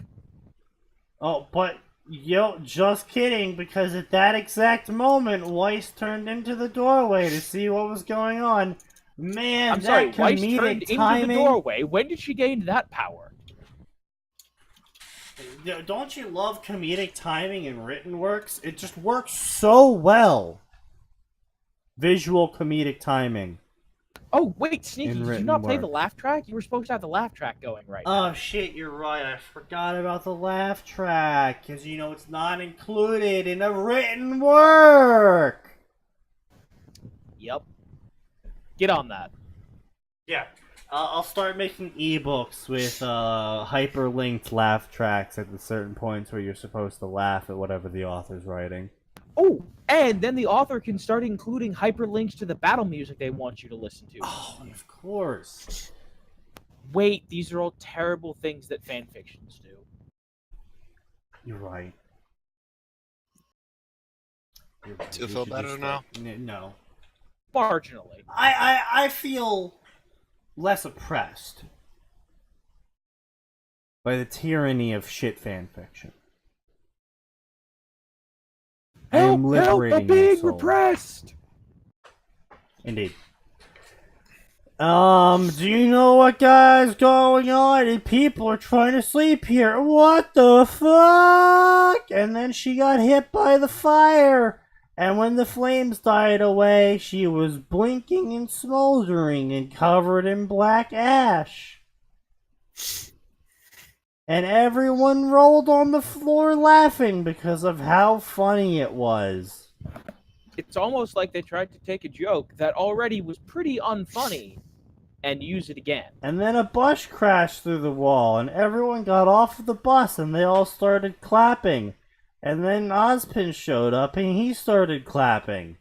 Oh, but, yo, just kidding, because at that exact moment, Weiss turned into the doorway to see what was going on. Man, I'm sorry, that Weiss comedic turned timing... into the doorway. When did she gain that power? Don't you love comedic timing in written works? It just works so well. Visual comedic timing. Oh, wait, Sneaky, did you not play the work. laugh track? You were supposed to have the laugh track going right Oh now. shit, you're right. I forgot about the laugh track. Because, you know, it's not included in a written work. Yep. Get on that. Yeah. I'll start making ebooks with hyperlinked laugh tracks at the certain points where you're supposed to laugh at whatever the author's writing. Oh, and then the author can start including hyperlinks to the battle music they want you to listen to. Oh, of course. Wait, these are all terrible things that fanfictions do. You're right. You're right. Do you feel better now? No. Marginally. I feel less oppressed by the tyranny of shit fanfiction. I am liberating I'm being my soul. repressed! Indeed. Do you know what, guys, going on? And people are trying to sleep here. What the fuck? And then she got hit by the fire. And when the flames died away, she was blinking and smoldering and covered in black ash. And everyone rolled on the floor laughing because of how funny it was. It's almost like they tried to take a joke that already was pretty unfunny and use it again. And then a bus crashed through the wall, and everyone got off of the bus, and they all started clapping. And then Ozpin showed up, and he started clapping.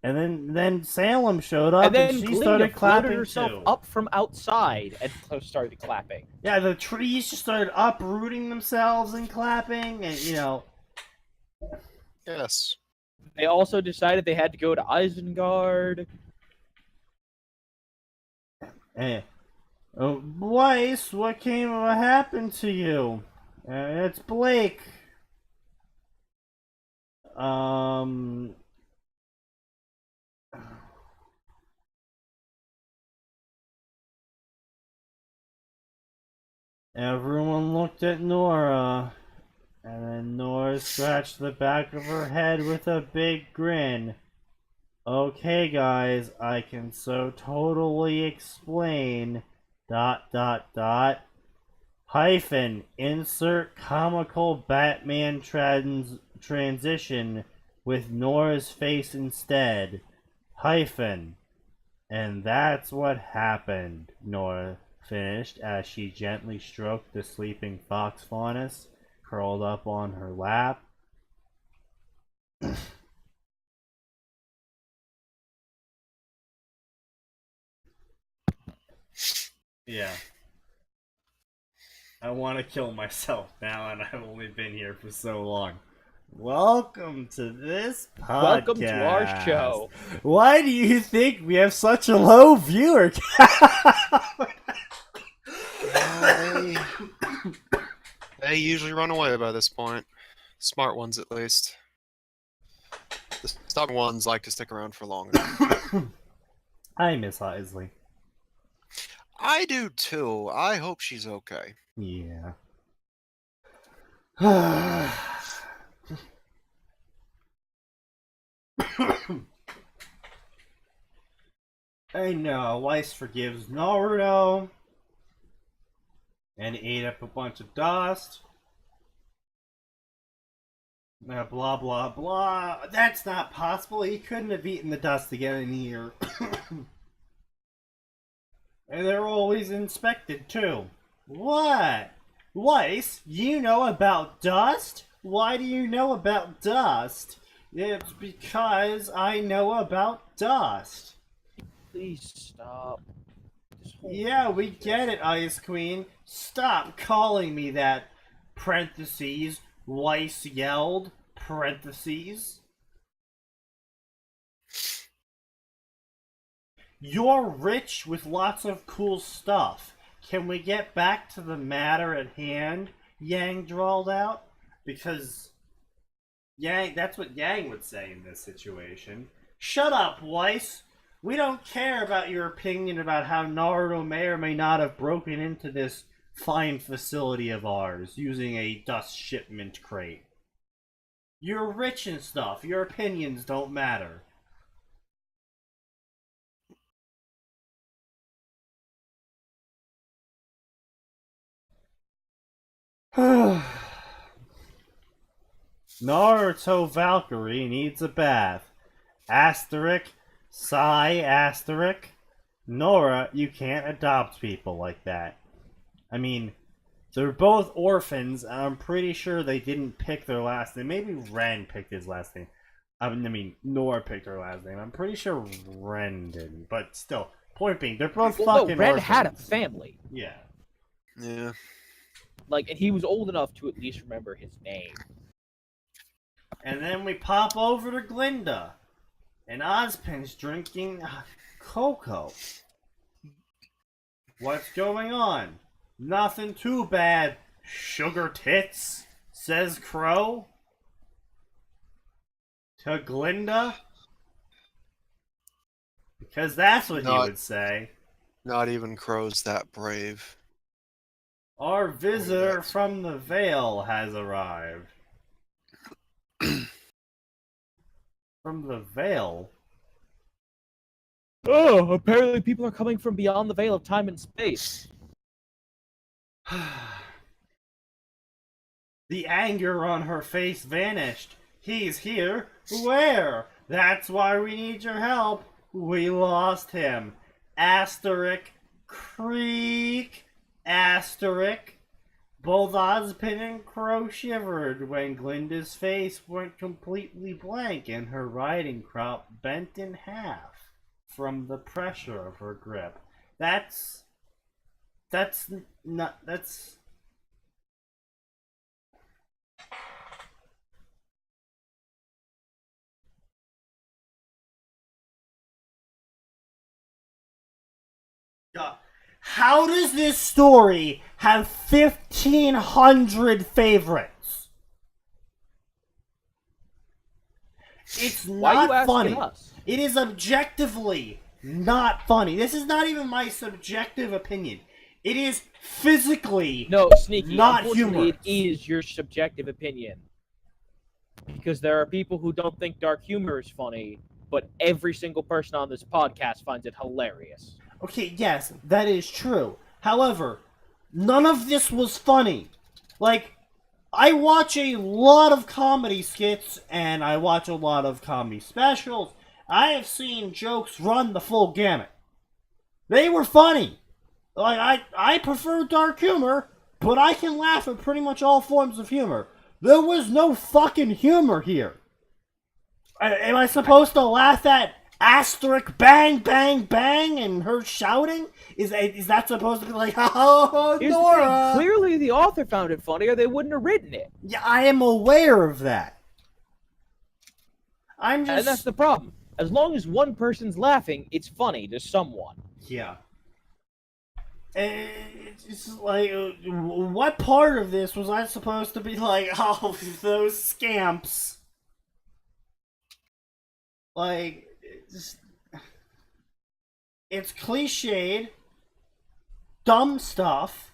And then Salem showed up, and she started clapping herself too. up from outside and started clapping. Yeah, the trees just started uprooting themselves and clapping, and, you know... Yes. They also decided they had to go to Isengard. Hey. Oh, Weiss, what happened to you? It's Blake. Everyone looked at Nora, and then Nora scratched the back of her head with a big grin. Okay, guys, I can so totally explain. ... Hyphen, insert comical Batman transition with Nora's face instead. Hyphen. And that's what happened, Nora finished as she gently stroked the sleeping fox faunus curled up on her lap. Yeah. I want to kill myself now, and I've only been here for so long. Welcome to this podcast. Welcome to our show. Why do you think we have such a low viewer count? They usually run away by this point. Smart ones, at least. The stubborn ones like to stick around for longer. I miss Isley. I do too. I hope she's okay. Yeah. I know, Weiss forgives Naruto and ate up a bunch of dust. Blah blah blah. That's not possible. He couldn't have eaten the dust to get in here. And they're always inspected too. What? Weiss, you know about dust? Why do you know about dust? It's because I know about dust. Please stop. Yeah, we get it, Ice Queen. Stop calling me that. Parentheses. Weiss yelled. Parentheses. You're rich with lots of cool stuff. Can we get back to the matter at hand? Yang drawled out. Because Yang, that's what Yang would say in this situation. Shut up, Weiss. We don't care about your opinion about how Naruto may or may not have broken into this fine facility of ours using a dust shipment crate. You're rich and stuff. Your opinions don't matter. Naruto Valkyrie needs a bath. Asterisk. Sigh, asterisk. Nora, you can't adopt people like that. I mean, they're both orphans, and I'm pretty sure they didn't pick their last name. Maybe Ren picked his last name. I mean, Nora picked her last name. I'm pretty sure Ren didn't, but still. Point being, they're both fucking Ren orphans. had a family. Yeah. Yeah. Like, and he was old enough to at least remember his name. And then we pop over to Glinda. And Ozpin's drinking cocoa. What's going on? Nothing too bad, sugar tits, says Crow. To Glinda? Because that's what he would say. Not even Crow's that brave. Our visitor from the Vale has arrived. From the Vale? Oh, apparently people are coming from beyond the veil of time and space. The anger on her face vanished. He's here. Where? That's why we need your help. We lost him. Asterisk. Creak. Asterisk. Both Ozpin and Crow shivered when Glinda's face went completely blank and her riding crop bent in half from the pressure of her grip. That's not... How does this story have 1,500 favorites? It's not funny. Us? It is objectively not funny. This is not even my subjective opinion. It is physically Sneaky, not humorous. humorous. It is your subjective opinion. Because there are people who don't think dark humor is funny, but every single person on this podcast finds it hilarious. Okay, yes, that is true. However, none of this was funny. Like, I watch a lot of comedy skits, and I watch a lot of comedy specials. I have seen jokes run the full gamut. They were funny. Like, I prefer dark humor, but I can laugh at pretty much all forms of humor. There was no fucking humor here. Am I supposed to laugh at asterisk bang bang bang and her shouting? Is that supposed to be like, oh, Here's the Nora? thing, clearly the author found it funny or they wouldn't have written it. Yeah, I am aware of that. I'm And that's just... the problem. As long as one person's laughing, it's funny to someone. Yeah. It's like, what part of this was I supposed to be like, oh, those scamps? Like, it's cliched, dumb stuff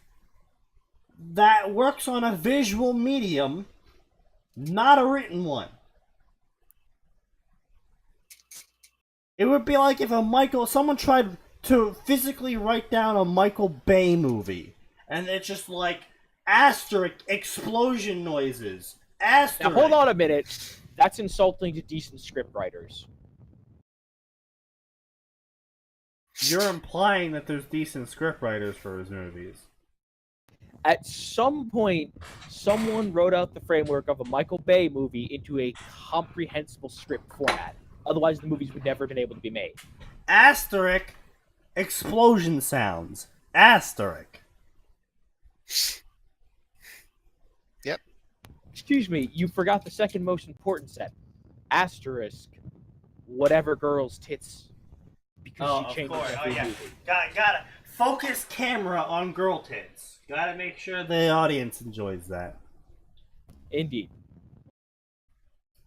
that works on a visual medium, not a written one. It would be like if someone tried to physically write down a Michael Bay movie, and it's just like asterisk explosion noises. Asterisk. Now hold on a minute. That's insulting to decent scriptwriters. You're implying that there's decent scriptwriters for his movies. At some point, someone wrote out the framework of a Michael Bay movie into a comprehensible script format. Otherwise, the movies would never have been able to be made. Asterisk explosion sounds. Asterisk. Yep. Excuse me, you forgot the second most important set. Asterisk. Whatever girl's tits. Because she changes every movie. Gotta focus camera on girl tits. Gotta make sure the audience enjoys that. Indeed.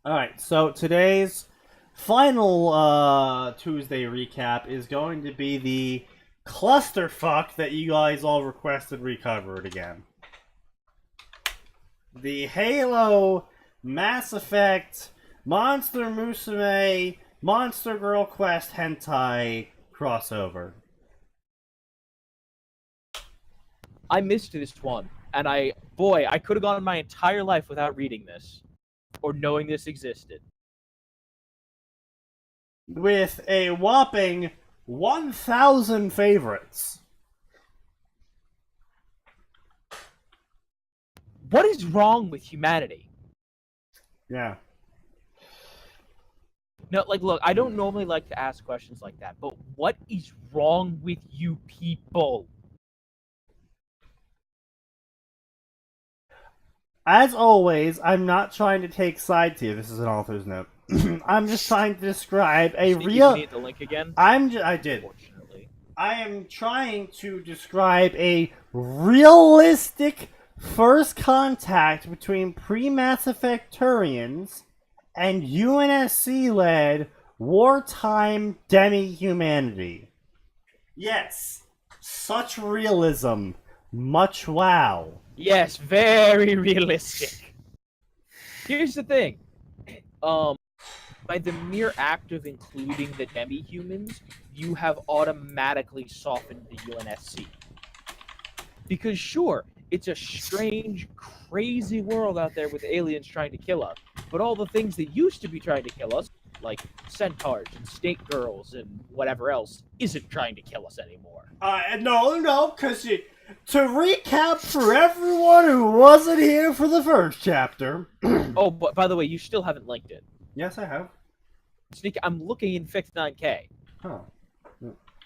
Alright, so today's final Tuesday recap is going to be the clusterfuck that you guys all requested recovered again. The Halo, Mass Effect, Monster Musume, Monster Girl Quest hentai crossover. I missed this one, and I could have gone my entire life without reading this, or knowing this existed. With a whopping 1,000 favorites. What is wrong with humanity? Yeah. No, like, look, I don't normally like to ask questions like that, but what is wrong with you people? As always, I'm not trying to take sides here. This is an author's note. I'm just trying to describe a Sneaky, real... you need the link again? I did. Unfortunately. I am trying to describe a realistic first contact between pre-Mass Effect Turians and UNSC-led wartime demi-humanity. Yes, such realism. Much wow. Yes, very realistic. Here's the thing. By the mere act of including the demi-humans, you have automatically softened the UNSC. Because sure, it's a strange, crazy world out there with aliens trying to kill us. But all the things that used to be trying to kill us, like centaurs and snake girls and whatever else, isn't trying to kill us anymore. No, because to recap for everyone who wasn't here for the first chapter. Oh, but by the way, you still haven't linked it. Yes, I have. Sneak, I'm looking in Fixed 9K. Huh.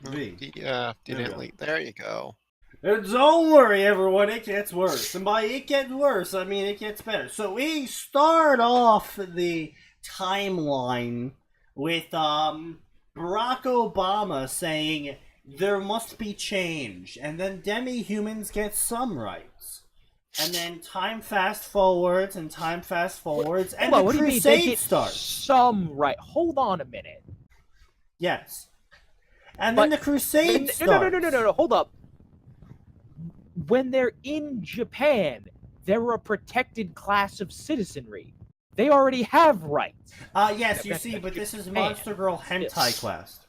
V. Yeah, There we didn't go. leak. There you go. Don't worry, everyone. It gets worse. And by it gets worse, I mean it gets better. So we start off the timeline with Barack Obama saying there must be change, and then demi-humans get some rights. And then time fast forwards, and time fast forwards, and Hold on, the what do you mean they crusade get starts. some right? Hold on a minute. Yes. And then But- the crusade No, starts. no, hold up. When they're in Japan, they're a protected class of citizenry. They already have rights. Yes, you see, but this is Monster Girl Hentai Quest.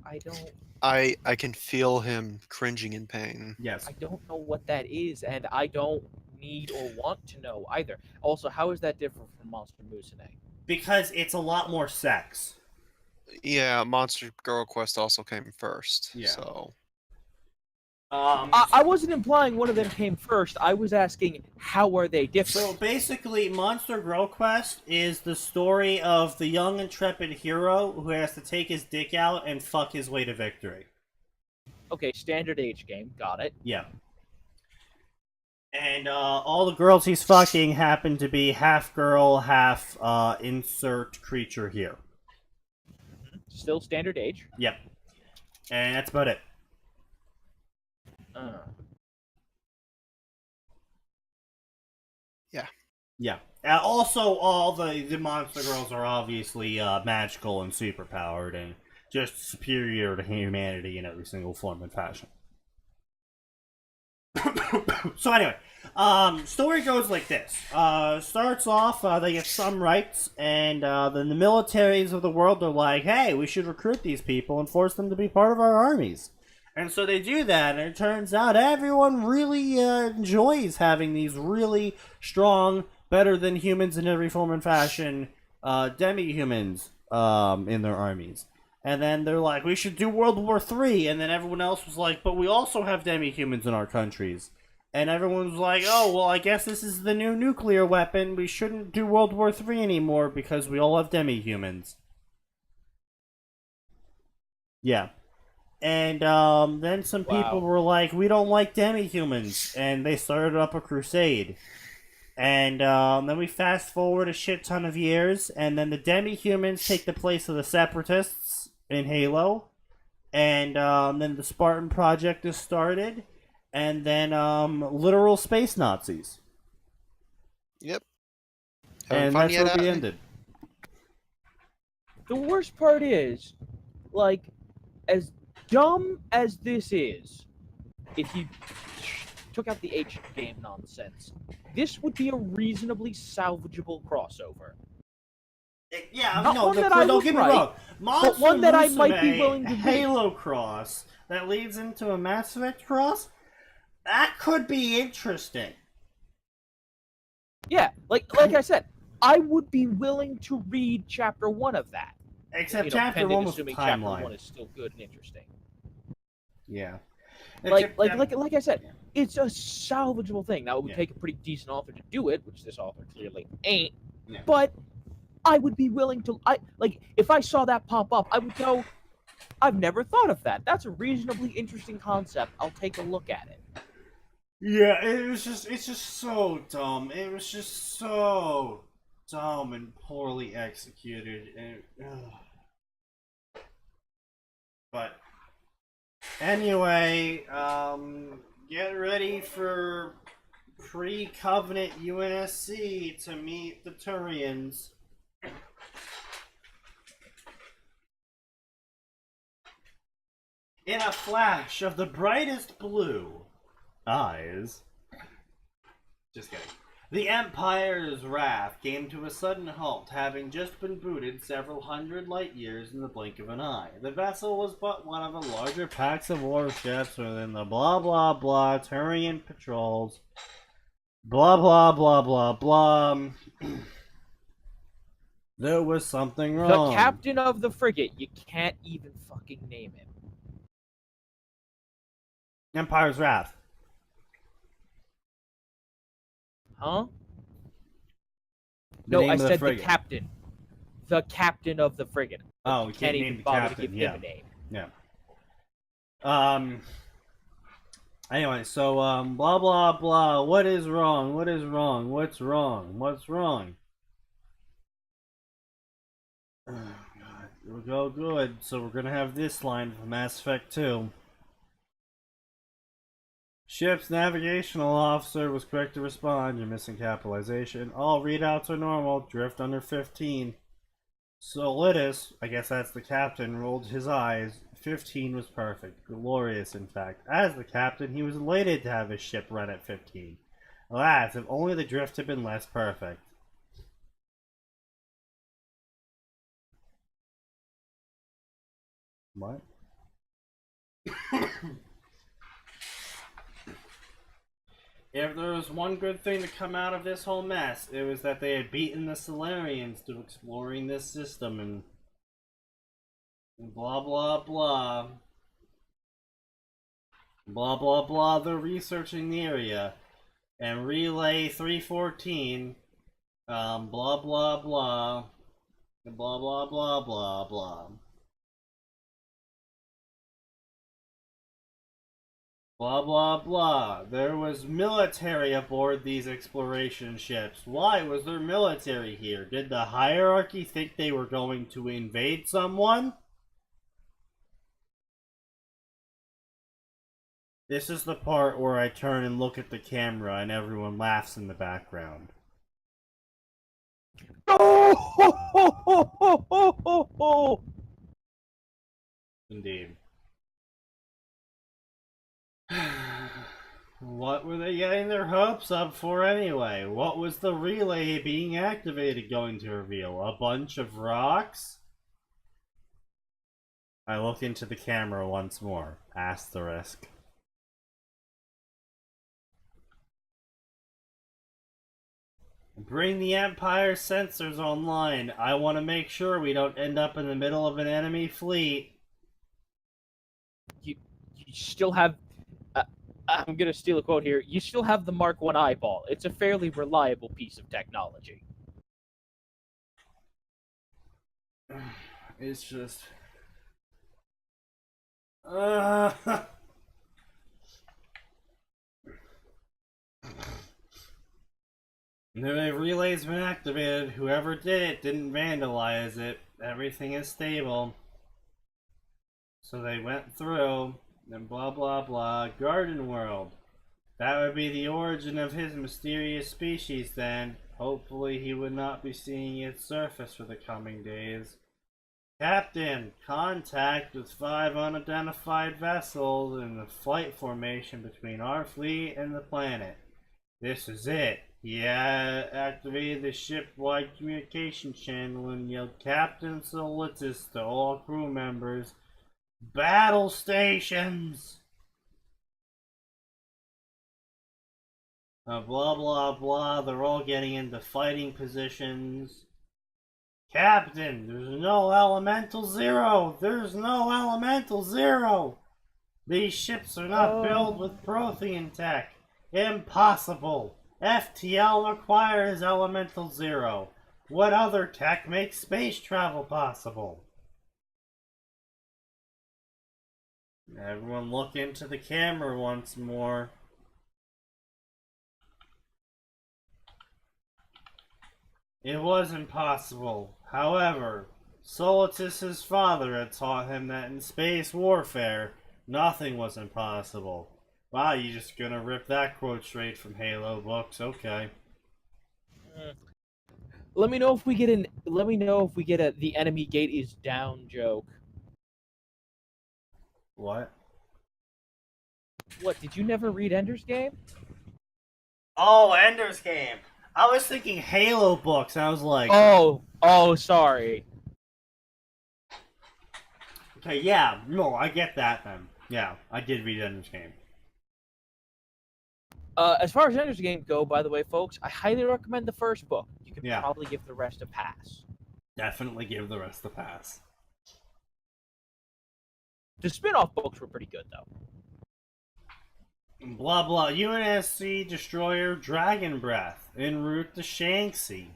I don't. I can feel him cringing in pain. Yes. I don't know what that is, and I don't need or want to know either. Also, how is that different from Monster Musume? Because it's a lot more sex. Yeah, Monster Girl Quest also came first. Yeah. So I wasn't implying one of them came first. I was asking, how are they different? So basically, Monster Girl Quest is the story of the young intrepid hero who has to take his dick out and fuck his way to victory. Okay, standard age game. Got it. Yeah. And all the girls he's fucking happen to be half girl, half insert creature here. Still standard age. Yep. And that's about it. yeah. Yeah. Also, all the monster girls are obviously magical and superpowered and just superior to humanity in every single form and fashion. So anyway, story goes like this. Starts off, they get some rights, and then the militaries of the world are like, hey, we should recruit these people and force them to be part of our armies. And so they do that, and it turns out everyone really enjoys having these really strong, better than humans in every form and fashion, demi-humans in their armies. And then they're like, we should do World War III. And then everyone else was like, but we also have demi-humans in our countries. And everyone was like, oh, well, I guess this is the new nuclear weapon. We shouldn't do World War III anymore because we all have demi-humans. Yeah. And then some people were like, we don't like demi-humans. And they started up a crusade. And then we fast forward a shit ton of years. And then the demi-humans take the place of the separatists in Halo, and then the Spartan Project is started, and then literal space Nazis. Yep. And that's where we ended. The worst part is, like, as dumb as this is, if you took out the H game nonsense, this would be a reasonably salvageable crossover. Yeah, Not no, one that I don't get me wrong. but one that I might be willing to Halo cross that leads into a Mass Effect cross, that could be interesting. Yeah, like I said, I would be willing to read Chapter 1 of that. Except Chapter 1 was assuming timeline. Chapter 1 is still good and interesting. Yeah. Like I said, it's a salvageable thing. Now, it would take a pretty decent author to do it, which this author clearly ain't, but I would be willing to, if I saw that pop up, I would go, I've never thought of that. That's a reasonably interesting concept. I'll take a look at it. Yeah, it's just so dumb. It was just so dumb and poorly executed. But anyway, get ready for pre-Covenant UNSC to meet the Turians. In a flash of the brightest blue eyes. Just kidding. The Empire's wrath came to a sudden halt, having just been booted several hundred light years in the blink of an eye. The vessel was but one of a larger packs of warships within the blah blah blah Turian patrols. Blah blah blah blah blah. There was something wrong. The captain of the frigate. You can't even fucking name him. Empire's Wrath. Huh? No, I said the captain. The captain of the frigate. Oh, we can't even bother to give him a name. Yeah. Anyway, so blah blah blah. What is wrong? What is wrong? What's wrong? What's wrong? Oh god, it'll go good. So we're gonna have this line from Mass Effect 2. Ship's navigational officer was quick to respond. You're missing capitalization. All readouts are normal. Drift under 15. Solidus, I guess that's the captain, rolled his eyes. 15 was perfect. Glorious, in fact. As the captain, he was elated to have his ship run at 15. Alas, if only the drift had been less perfect. What? If there was one good thing to come out of this whole mess, it was that they had beaten the Solarians to exploring this system and blah blah blah. Blah blah blah, they're researching the area. And Relay 314, blah blah blah, blah blah blah blah blah. Blah blah blah. There was military aboard these exploration ships. Why was there military here? Did the hierarchy think they were going to invade someone? This is the part where I turn and look at the camera and everyone laughs in the background. Indeed. What were they getting their hopes up for anyway? What was the relay being activated going to reveal? A bunch of rocks? I look into the camera once more. Asterisk. Bring the Empire sensors online. I want to make sure we don't end up in the middle of an enemy fleet. You still have... I'm going to steal a quote here. You still have the Mark I eyeball. It's a fairly reliable piece of technology. It's just... The relay's been activated. Whoever did it didn't vandalize it. Everything is stable. So they went through, and blah blah blah. Garden World. That would be the origin of his mysterious species then. Hopefully he would not be seeing its surface for the coming days. Captain, contact with 5 unidentified vessels in the flight formation between our fleet and the planet. This is it. He activated the ship-wide communication channel and yelled Captain Solitis to all crew members. Battle stations! Blah blah blah, they're all getting into fighting positions. Captain, there's no elemental zero! There's no elemental zero! These ships are not built with Prothean tech. Impossible! FTL requires elemental zero. What other tech makes space travel possible? Everyone look into the camera once more. It was impossible. However, Solitis' father had taught him that in space warfare, nothing was impossible. Wow, you just gonna rip that quote straight from Halo books? Okay. Let me know if we get a the enemy gate is down joke. What? What, did you never read Ender's Game? Oh, Ender's Game! I was thinking Halo books, and I was like... Oh, sorry. Okay, yeah, no, I get that then. Yeah, I did read Ender's Game. As far as Ender's Game go, by the way, folks, I highly recommend the first book. You can probably give the rest a pass. Definitely give the rest a pass. The spin-off books were pretty good, though. Blah blah. UNSC Destroyer Dragon Breath en route to Shanxi.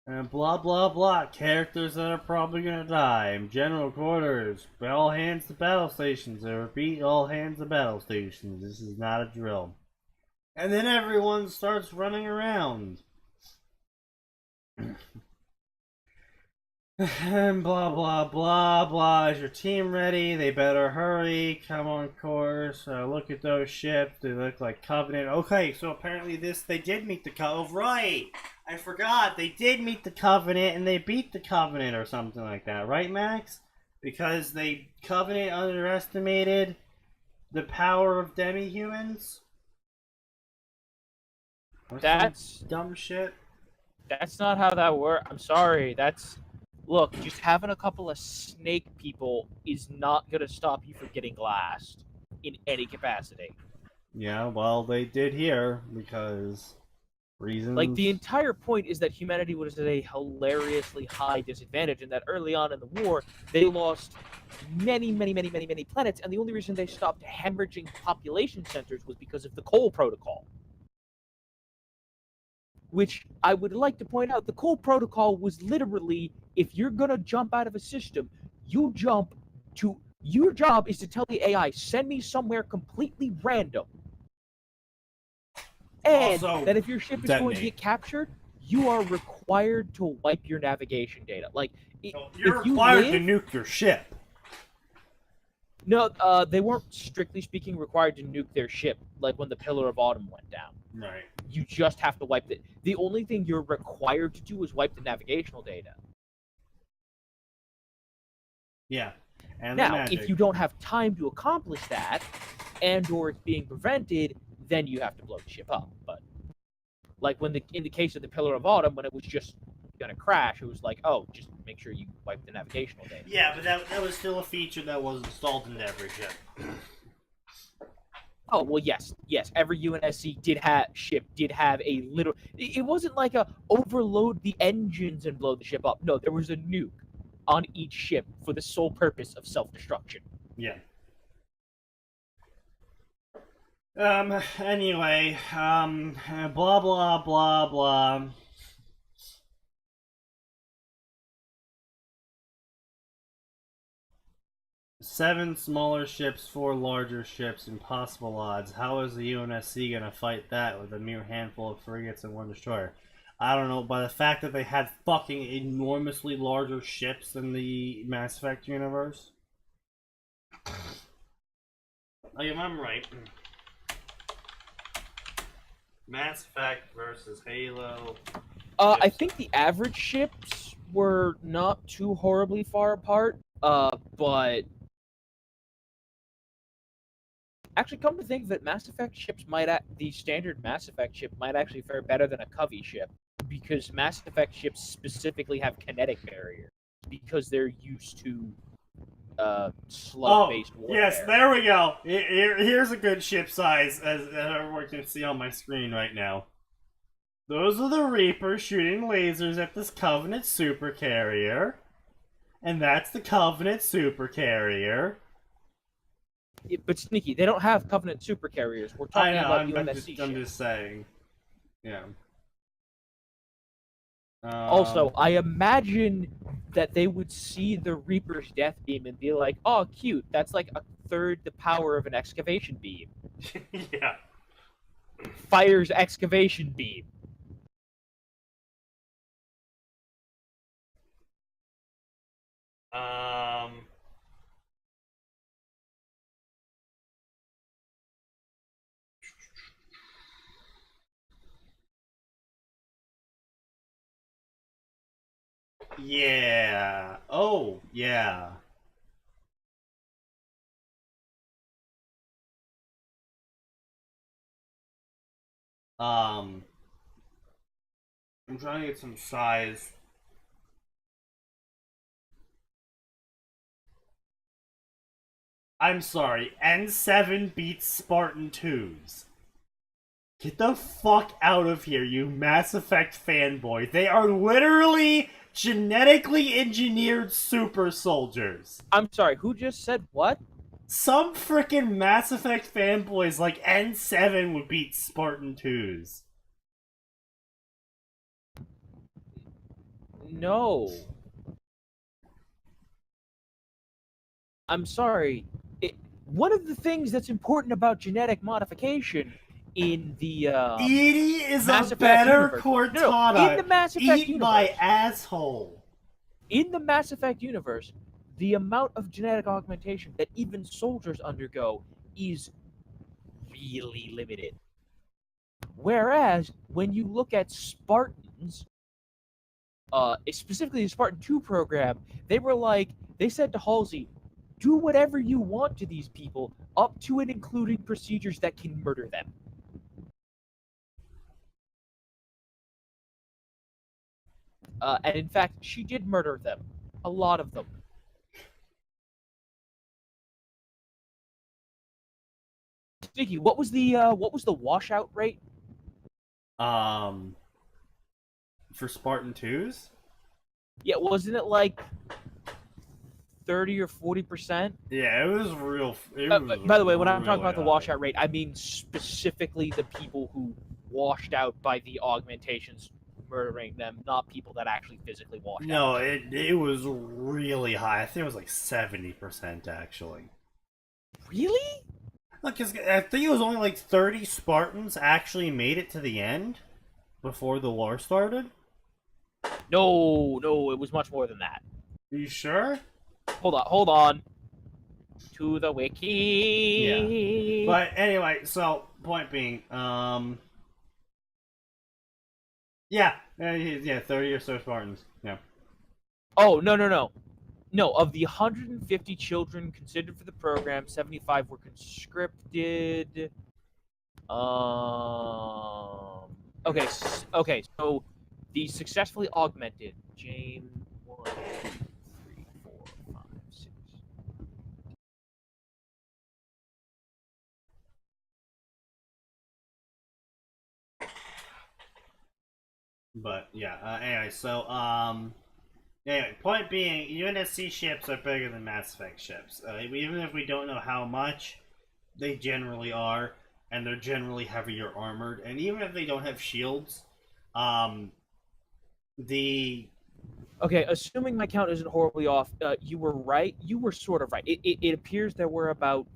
And blah blah blah. Characters that are probably gonna die. General quarters. All hands to battle stations. I repeat, all hands to battle stations. This is not a drill. And then everyone starts running around. And blah blah blah blah. Is your team ready? They better hurry. Come on course. Look at those ships. They look like Covenant. Okay, so apparently they did meet the Covenant. Oh, right. I forgot. They did meet the Covenant and they beat the Covenant or something like that, right, Max? Because Covenant underestimated the power of demi-humans? Or some That's dumb shit. That's not how that works. I'm sorry. Look, just having a couple of snake people is not gonna stop you from getting glassed in any capacity. Yeah, well, they did here because reasons. Like, the entire point is that humanity was at a hilariously high disadvantage, and that early on in the war, they lost many planets, and the only reason they stopped hemorrhaging population centers was because of the Cole Protocol. Which I would like to point out, the Cole Protocol was literally, if you're gonna jump out of a system, your job is to tell the AI, send me somewhere completely random. And Also, that if your ship is going to get captured, you are required to wipe your navigation data. Like, you're if you required live, to nuke your ship. No, they weren't strictly speaking required to nuke their ship, like when the Pillar of Autumn went down. Right. You just have to wipe it. The only thing you're required to do is wipe the navigational data. Yeah. And now, if you don't have time to accomplish that, and/or it's being prevented, then you have to blow the ship up. But like in the case of the Pillar of Autumn, when it was just gonna crash, it was like, oh, just make sure you wipe the navigational data. Yeah, but that was still a feature that was installed into every ship. Oh well, yes. Every UNSC did have a little. It wasn't like a overload the engines and blow the ship up. No, there was a nuke on each ship for the sole purpose of self-destruction. Yeah. Anyway, blah blah blah blah. Seven smaller ships, 4 larger ships, impossible odds. How is the UNSC gonna fight that with a mere handful of frigates and 1 destroyer? I don't know, by the fact that they had fucking enormously larger ships than the Mass Effect universe. I'm right. Mass Effect versus Halo. I think the average ships were not too horribly far apart. But actually, come to think of it, Mass Effect ships the standard Mass Effect ship might actually fare better than a Covey ship, because Mass Effect ships specifically have kinetic barrier because they're used to slug-based warfare. Yes, there we go. Here's a good ship size, as everyone can see on my screen right now. Those are the Reapers shooting lasers at this Covenant supercarrier. And that's the Covenant supercarrier. But Sneaky, they don't have Covenant supercarriers. We're talking about UNSC ships. I'm just saying. Yeah. Also, I imagine that they would see the Reaper's death beam and be like, oh, cute, that's like a third the power of an excavation beam. Yeah. Fires excavation beam. Yeah. Oh, yeah. I'm trying to get some size. I'm sorry, N7 beats Spartan 2s. Get the fuck out of here, you Mass Effect fanboy. They are literally genetically engineered super soldiers. I'm sorry, who just said what? Some frickin' Mass Effect fanboys like N7 would beat Spartan 2s. No. I'm sorry. One of the things that's important about genetic modification in the Edie is Mass a Effect better universe. Cortana. No, in the Mass Effect Eat universe. my asshole. In the Mass Effect universe, the amount of genetic augmentation that even soldiers undergo is really limited. Whereas, when you look at Spartans, specifically the Spartan 2 program, they said to Halsey, do whatever you want to these people, up to and including procedures that can murder them. And in fact, she did murder them. A lot of them. Sneaky, what was the washout rate? For Spartan 2s? Yeah, wasn't it like 30 or 40%? Yeah, it was real. By the way, when I'm talking really about the high. washout rate, I mean specifically the people who washed out by the augmentations murdering them, not people that actually physically washed out. No, it was really high. I think it was like 70% actually. Really? Look, 'cause I think it was only like 30 Spartans actually made it to the end before the war started. No, it was much more than that. Are you sure? Hold on. To the wiki. Yeah. But anyway, so point being, yeah, 30 or so Spartans. Yeah. Oh, no. No, of the 150 children considered for the program, 75 were conscripted. Okay, so the successfully augmented James 1, 2, 3, 4, 5, 6. But yeah. Anyway, so anyway, point being, UNSC ships are bigger than Mass Effect ships. Even if we don't know how much, they generally are, and they're generally heavier armored. And even if they don't have shields, Okay, assuming my count isn't horribly off, you were right. You were sort of right. It appears there were about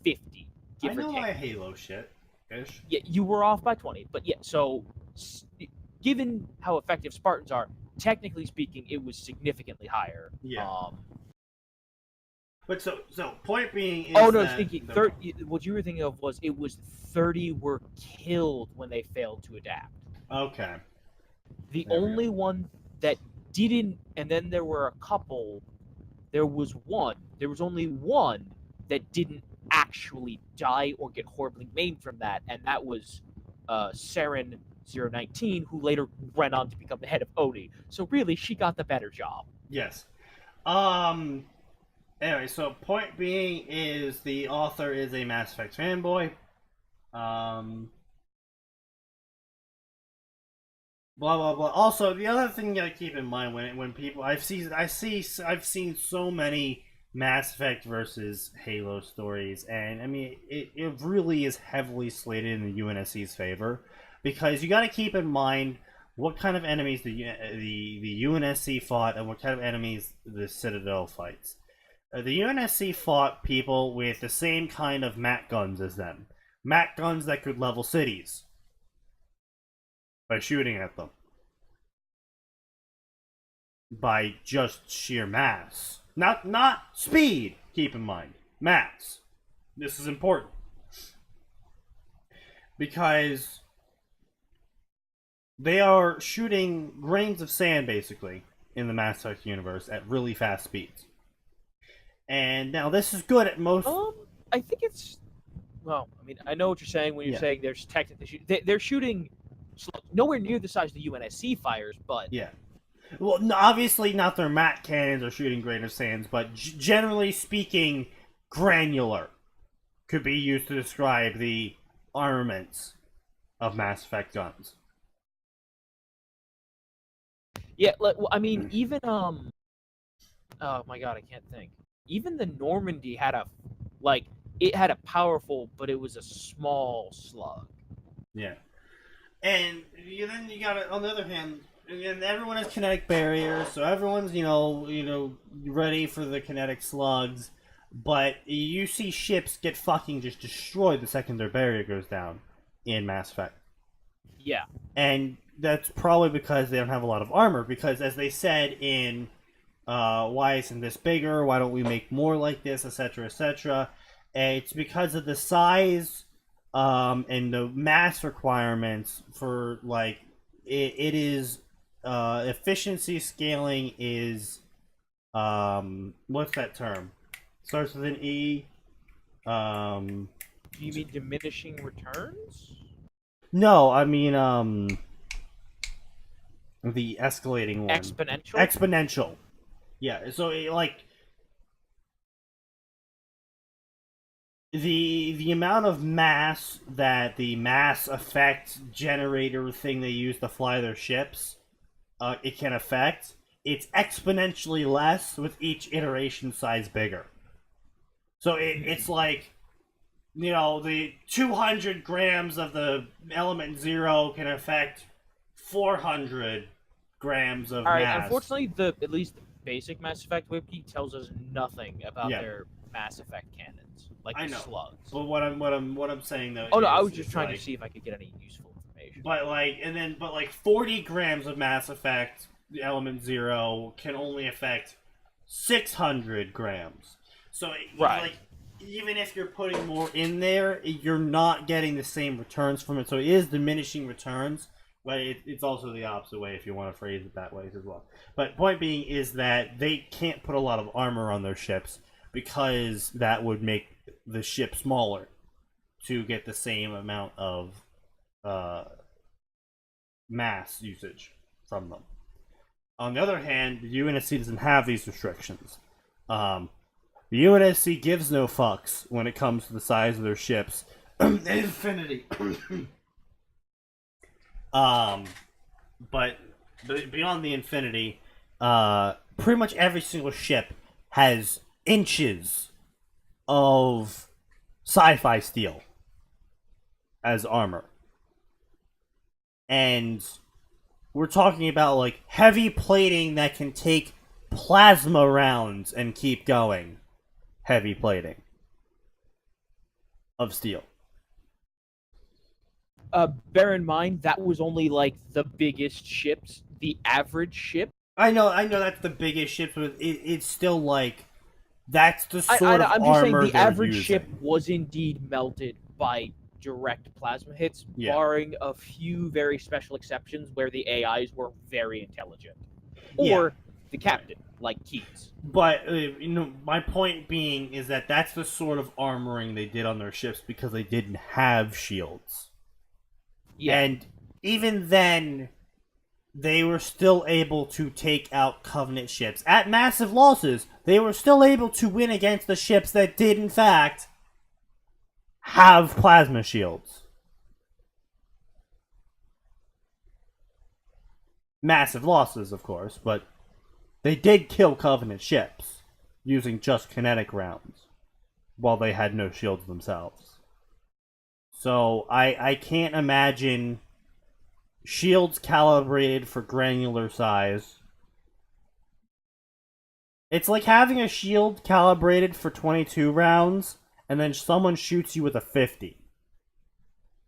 50, give I or know take. my Halo shit ish. Yeah, you were off by 20, but yeah. So, given how effective Spartans are, technically speaking, it was significantly higher. Yeah. But so point being is oh no, that Sneaky. 30, what you were thinking of was it was 30 were killed when they failed to adapt. Okay. The There we only one that didn't, and then there were a couple. There was only one that didn't actually die or get horribly maimed from that, and that was Saren 019, who later went on to become the head of Oni. So really, she got the better job. Yes. Anyway, so point being is the author is a Mass Effect fanboy. Blah blah blah. Also, the other thing you gotta keep in mind when people I've seen so many Mass Effect versus Halo stories, and I mean it really is heavily slated in the UNSC's favor, because you got to keep in mind what kind of enemies the UNSC fought and what kind of enemies the Citadel fights. The UNSC fought people with the same kind of MAC guns as them. MAC guns that could level cities by shooting at them. By just sheer mass. Not speed, keep in mind. Mass. This is important. Because they are shooting grains of sand, basically, in the Mass Effect universe at really fast speeds. And now this is good at most. I think it's. Well, I mean, I know what you're saying when you're saying there's technically they're shooting nowhere near the size the UNSC fires, but yeah. Well, obviously not their MAC cannons are shooting grain of sands, but generally speaking, granular could be used to describe the armaments of Mass Effect guns. Yeah, I mean, even oh my god, I can't think. Even the Normandy had it had a powerful, but it was a small slug. Yeah, and then you got it on the other hand. And everyone has kinetic barriers, so everyone's ready for the kinetic slugs. But you see ships get fucking just destroyed the second their barrier goes down in Mass Effect. Yeah, and that's probably because they don't have a lot of armor. Because as they said in why isn't this bigger? Why don't we make more like this, etc., etc. It's because of the size and the mass requirements for it is. Efficiency scaling is what's that term? Starts with an E. Do you mean diminishing returns? No, I mean the escalating one. Exponential? Exponential. Yeah, so the amount of mass that the mass effect generator thing they use to fly their ships, it can affect. It's exponentially less with each iteration size bigger. So it's like, the 200 grams of the element 0 can affect 400 grams of Alright, mass. unfortunately, at least the basic Mass Effect wiki tells us nothing about their Mass Effect cannons, like I the know. slugs. But what I'm saying though. Oh no, I is, was just trying like, to see if I could get any useful information. But 40 grams of Mass Effect, the element 0, can only affect 600 grams. So Right. even if you're putting more in there, you're not getting the same returns from it. So it is diminishing returns, but it's also the opposite way if you want to phrase it that way as well. But point being is that they can't put a lot of armor on their ships because that would make the ship smaller to get the same amount of mass usage from them. On the other hand, the UNSC doesn't have these restrictions. The UNSC gives no fucks when it comes to the size of their ships. Infinity. But beyond the Infinity, pretty much every single ship has inches of sci-fi steel as armor. And we're talking about heavy plating that can take plasma rounds and keep going. Heavy plating of steel. Bear in mind that was only the biggest ships. The average ship. I know that's the biggest ship, but it's still that's the sort of I'm just armor saying the they're average using. ship was indeed melted by direct plasma hits, barring a few very special exceptions where the AIs were very intelligent, or the captain, like Keats. But my point being is that that's the sort of armoring they did on their ships because they didn't have shields. Yeah. And even then, they were still able to take out Covenant ships. At massive losses, they were still able to win against the ships that did, in fact, have plasma shields. Massive losses, of course, but they did kill Covenant ships using just kinetic rounds while they had no shields themselves. So I can't imagine shields calibrated for granular size. It's like having a shield calibrated for 22 rounds and then someone shoots you with a 50.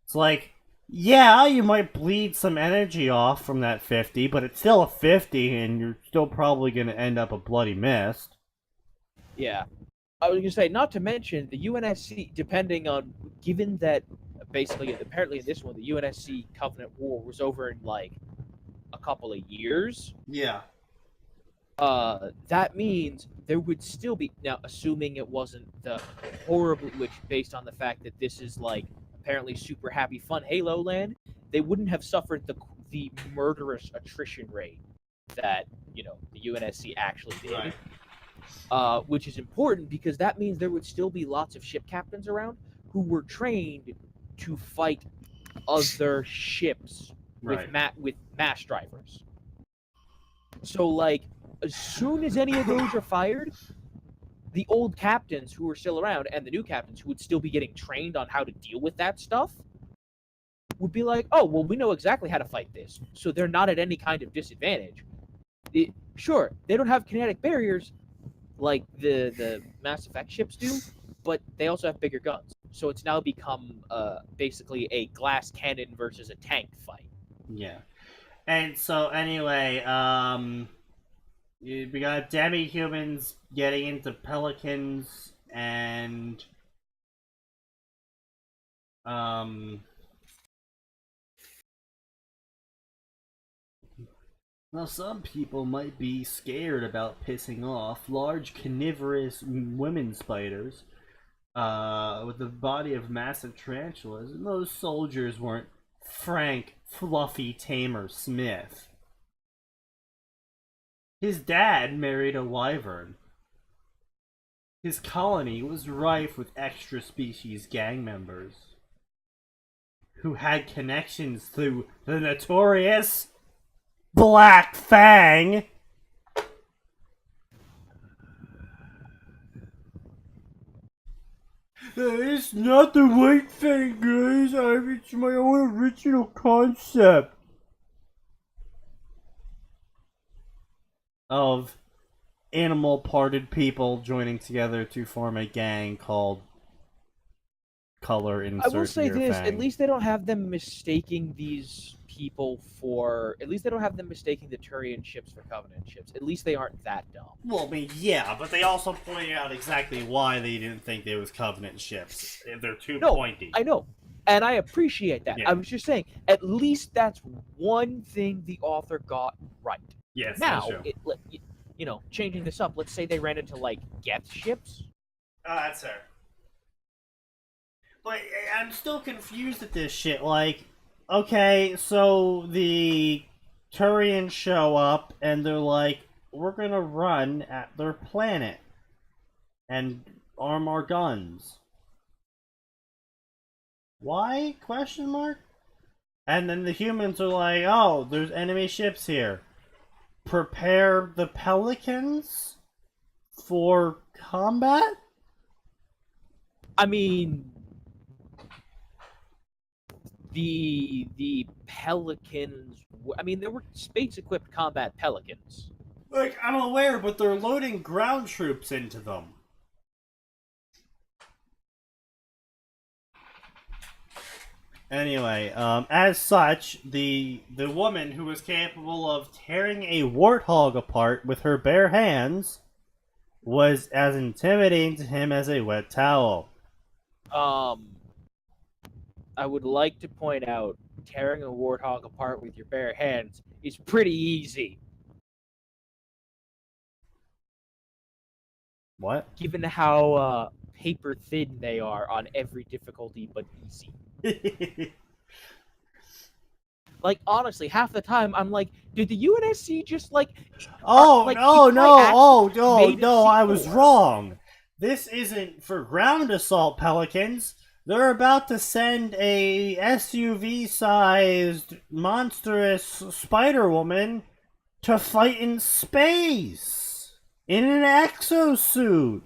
It's like, yeah, you might bleed some energy off from that 50, but it's still a 50 and you're still probably going to end up a bloody mist. Yeah. I was going to say, not to mention, the UNSC, given that basically, apparently in this one, the UNSC Covenant War was over in a couple of years. Yeah. That means there would still be, now assuming it wasn't the horribly, which based on the fact that this is apparently super happy fun Halo land, they wouldn't have suffered the murderous attrition rate that the UNSC actually did. Right. Which is important because that means there would still be lots of ship captains around who were trained to fight other ships with mass drivers. So as soon as any of those are fired, the old captains who are still around and the new captains who would still be getting trained on how to deal with that stuff would be like, oh, well, we know exactly how to fight this. So they're not at any kind of disadvantage. Sure, they don't have kinetic barriers like the Mass Effect ships do, but they also have bigger guns. So it's now become basically a glass cannon versus a tank fight. Yeah. And so anyway, we got demi-humans getting into pelicans and Now, some people might be scared about pissing off large carnivorous women spiders with the body of massive tarantulas, and those soldiers weren't Frank Fluffy Tamer Smith. His dad married a wyvern. His colony was rife with extra species gang members who had connections through the notorious Black Fang. It's not the White Fang, guys. It's my own original concept of animal-parted people joining together to form a gang called Color Insert I will say Your this: Fang. at least they don't have them mistaking these people for. At least they don't have them mistaking the Turian ships for Covenant ships. At least they aren't that dumb. Well, I mean, yeah, but they also pointed out exactly why they didn't think they was Covenant ships. They're too pointy. I know, and I appreciate that. Yeah. I was just saying, at least that's one thing the author got right. Yes, Now, that's true. changing this up. Let's say they ran into like Geth ships. Oh, that's fair. But I'm still confused at this shit. Like, okay, so the Turians show up and they're like, we're gonna run at their planet and arm our guns. Why? Question mark? And then the humans are like, oh, there's enemy ships here. Prepare the Pelicans for combat? I mean, the Pelicans. I mean, there were space-equipped combat Pelicans. Like, I'm aware, but they're loading ground troops into them. Anyway, as such, the woman who was capable of tearing a warthog apart with her bare hands was as intimidating to him as a wet towel. I would like to point out, tearing a warthog apart with your bare hands is pretty easy. What? Given how paper thin they are on every difficulty but easy. Like, honestly, half the time I'm like, did the UNSC just like... Oh, like, no, I was wrong. This isn't for ground assault Pelicans. They're about to send a SUV-sized monstrous Spider-Woman to fight in space in an exosuit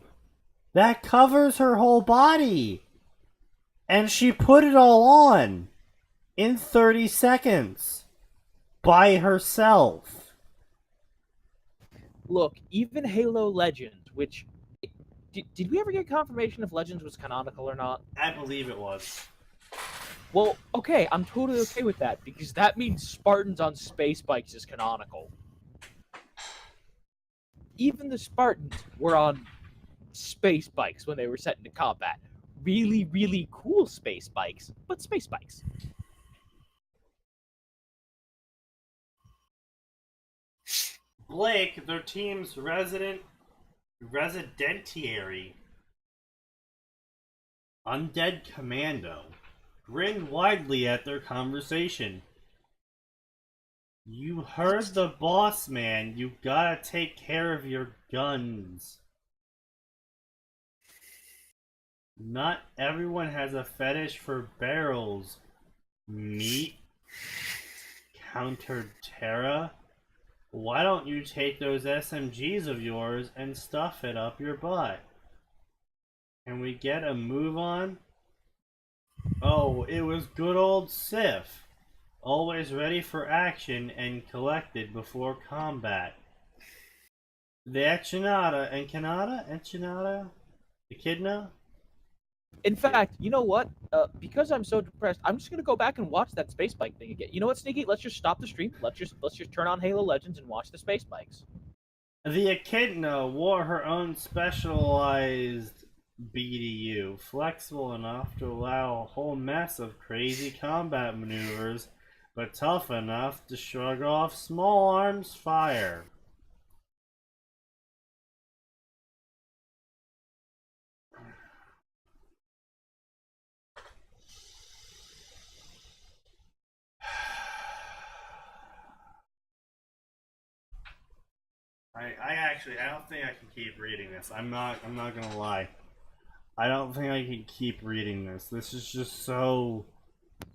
that covers her whole body. And she put it all on in 30 seconds by herself. Look, even Halo Legends, which... Did we ever get confirmation if Legends was canonical or not? I believe it was. Well, okay, I'm totally okay with that, because that means Spartans on space bikes is canonical. Even the Spartans were on space bikes when they were set into combat. Really, really cool space bikes, but space bikes. Blake, their team's residentiary undead commando, grinned widely at their conversation. You heard the boss, man. You gotta take care of your guns. Not everyone has a fetish for barrels. Meat? Countered Terra. Why don't you take those SMGs of yours and stuff it up your butt? Can we get a move on? Oh, it was good old Sif. Always ready for action and collected before combat. The Echinada? Echidna? In fact, you know what? Because I'm so depressed, I'm just gonna go back and watch that space bike thing again. You know what, Sneaky? Let's just stop the stream. Let's just turn on Halo Legends and watch the space bikes. The Echidna wore her own specialized BDU, flexible enough to allow a whole mess of crazy combat maneuvers but tough enough to shrug off small arms fire. I don't think I can keep reading this. I'm not gonna lie. I don't think I can keep reading this. This is just so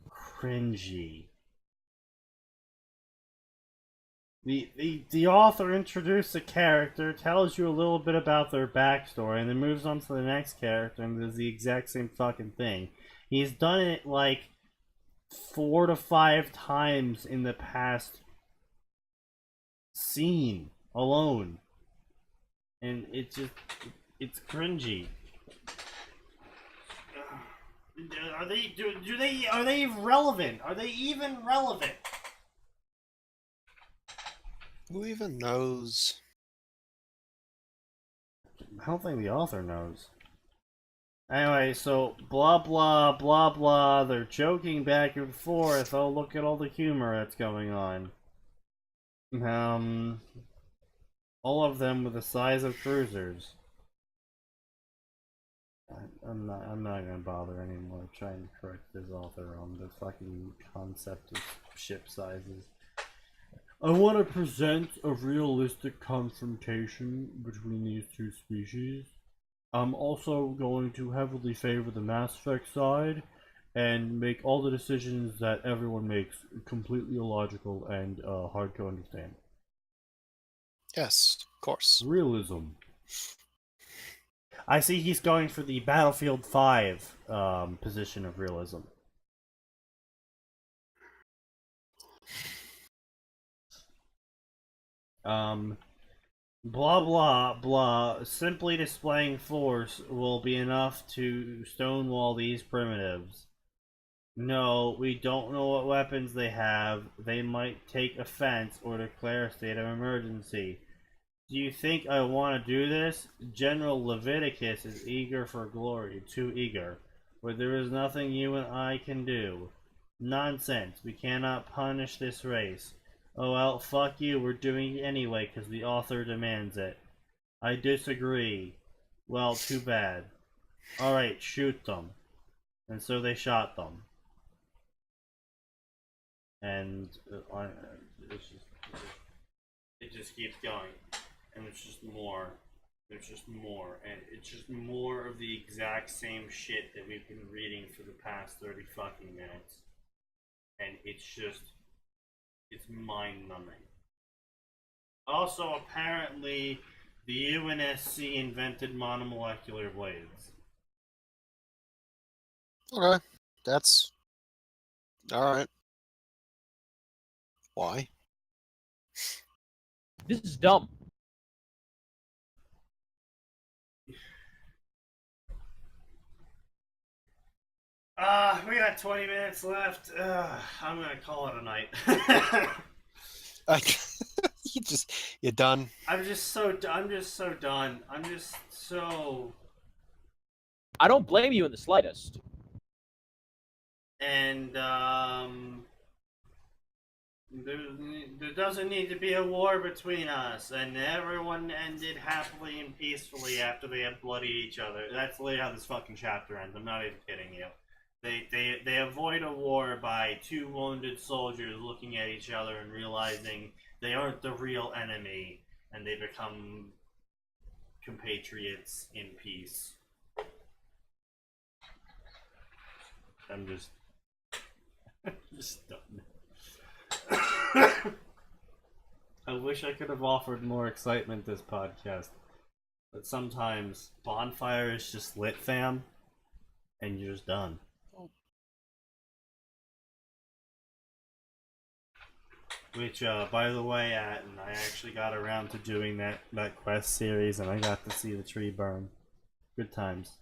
cringy. The author introduces a character, tells you a little bit about their backstory, and then moves on to the next character and does the exact same fucking thing. He's done it like 4 to 5 times in the past scene alone. And it's cringy. Are they relevant? Are they even relevant? Who even knows? I don't think the author knows. Anyway, so blah blah blah blah, they're joking back and forth. Oh, look at all the humor that's going on. All of them with the size of cruisers. I'm not gonna bother anymore trying to correct this author on the fucking concept of ship sizes. I want to present a realistic confrontation between these two species. I'm also going to heavily favor the Mass Effect side and make all the decisions that everyone makes completely illogical and hard to understand. Yes, of course. Realism. I see he's going for the Battlefield 5 position of realism. Blah blah blah, simply displaying force will be enough to stonewall these primitives. No, we don't know what weapons they have. They might take offense or declare a state of emergency. Do you think I want to do this? General Leviticus is eager for glory, too eager. But there is nothing you and I can do. Nonsense, we cannot punish this race. Oh well, fuck you, we're doing it anyway because the author demands it. I disagree. Well, too bad. Alright, shoot them. And so they shot them. And it just keeps going. And it's just more. There's just more. And it's just more of the exact same shit that we've been reading for the past 30 fucking minutes. And it's just... it's mind-numbing. Also, apparently, the UNSC invented monomolecular blades. Okay, that's... alright. Why? This is dumb. We got 20 minutes left. I'm gonna call it a night. You're done. I'm just so done. I'm just so... I don't blame you in the slightest. And, there doesn't need to be a war between us, and everyone ended happily and peacefully after they had bloodied each other. That's literally how this fucking chapter ends. I'm not even kidding you. They avoid a war by 2 wounded soldiers looking at each other and realizing they aren't the real enemy, and they become compatriots in peace. I'm just done. I wish I could have offered more excitement this podcast, but sometimes bonfire is just lit, fam, and you're just done. Which, by the way, I actually got around to doing that quest series, and I got to see the tree burn. Good times.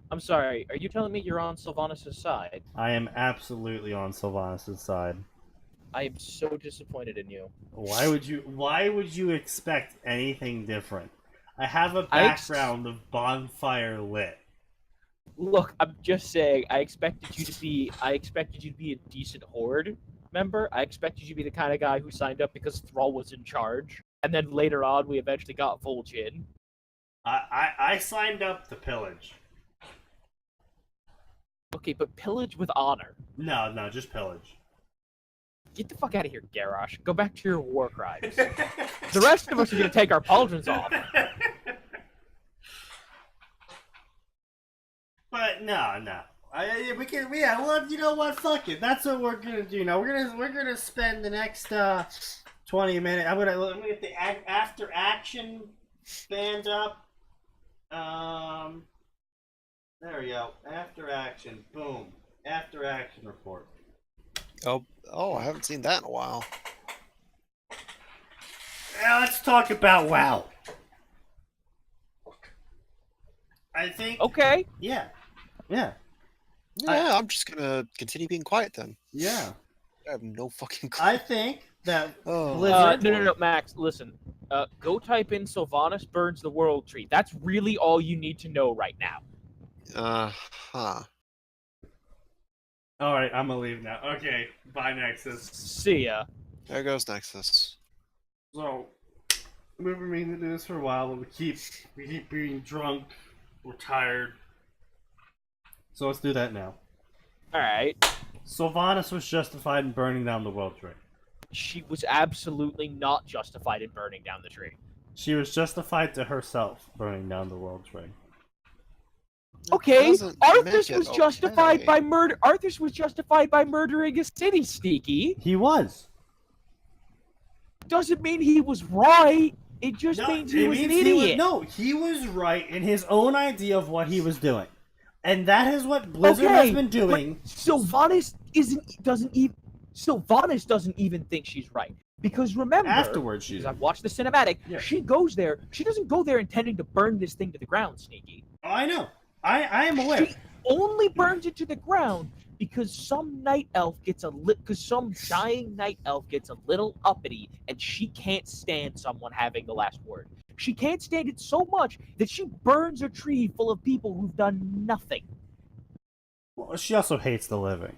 I'm sorry, are you telling me you're on Sylvanas' side? I am absolutely on Sylvanas' side. I am so disappointed in you. Why would you expect anything different? I have a background of bonfire lit. Look, I'm just saying. I expected you to be a decent horde member. I expected you to be the kind of guy who signed up because Thrall was in charge, and then later on we eventually got Vol'jin. I signed up to pillage. Okay, but pillage with honor. No, just pillage. Get the fuck out of here, Garrosh. Go back to your war crimes. The rest of us are gonna take our pauldrons off. But no. We can. Yeah. Well, you know what? Fuck it. That's what we're gonna do. Now we're gonna spend the next 20 minutes. I'm gonna get the after action band up. There we go. After action. Boom. After action report. Oh, I haven't seen that in a while. Now let's talk about WoW. I think. Okay. Yeah. Yeah, I'm just gonna continue being quiet then. Yeah. I have no fucking clue. I think that Oh. Blizzard. No, Max. Listen. Go type in Sylvanas burns the world tree. That's really all you need to know right now. Huh. All right, I'm gonna leave now. Okay, bye, Nexus. See ya. There goes Nexus. So, we've been meaning to do this for a while, but we keep being drunk. We're tired. So let's do that now. All right. Sylvanas was justified in burning down the world tree. She was absolutely not justified in burning down the tree. She was justified to herself burning down the world tree. Okay, Doesn't Arthas make it was justified okay. by murder. Arthas was justified by murdering a city, Sneaky. He was. Doesn't mean he was right. It just means he was an idiot. He was right in his own idea of what he was doing. And that is what Blizzard has been doing. Sylvanas doesn't even think she's right. Because remember, Afterwards, she's. I've watched the cinematic, Yeah. she goes there. She doesn't go there intending to burn this thing to the ground, Sneaky. Oh, I know. I am aware. She only burns it to the ground because some some dying night elf gets a little uppity, and she can't stand someone having the last word. She can't stand it so much that she burns a tree full of people who've done nothing. Well, she also hates the living.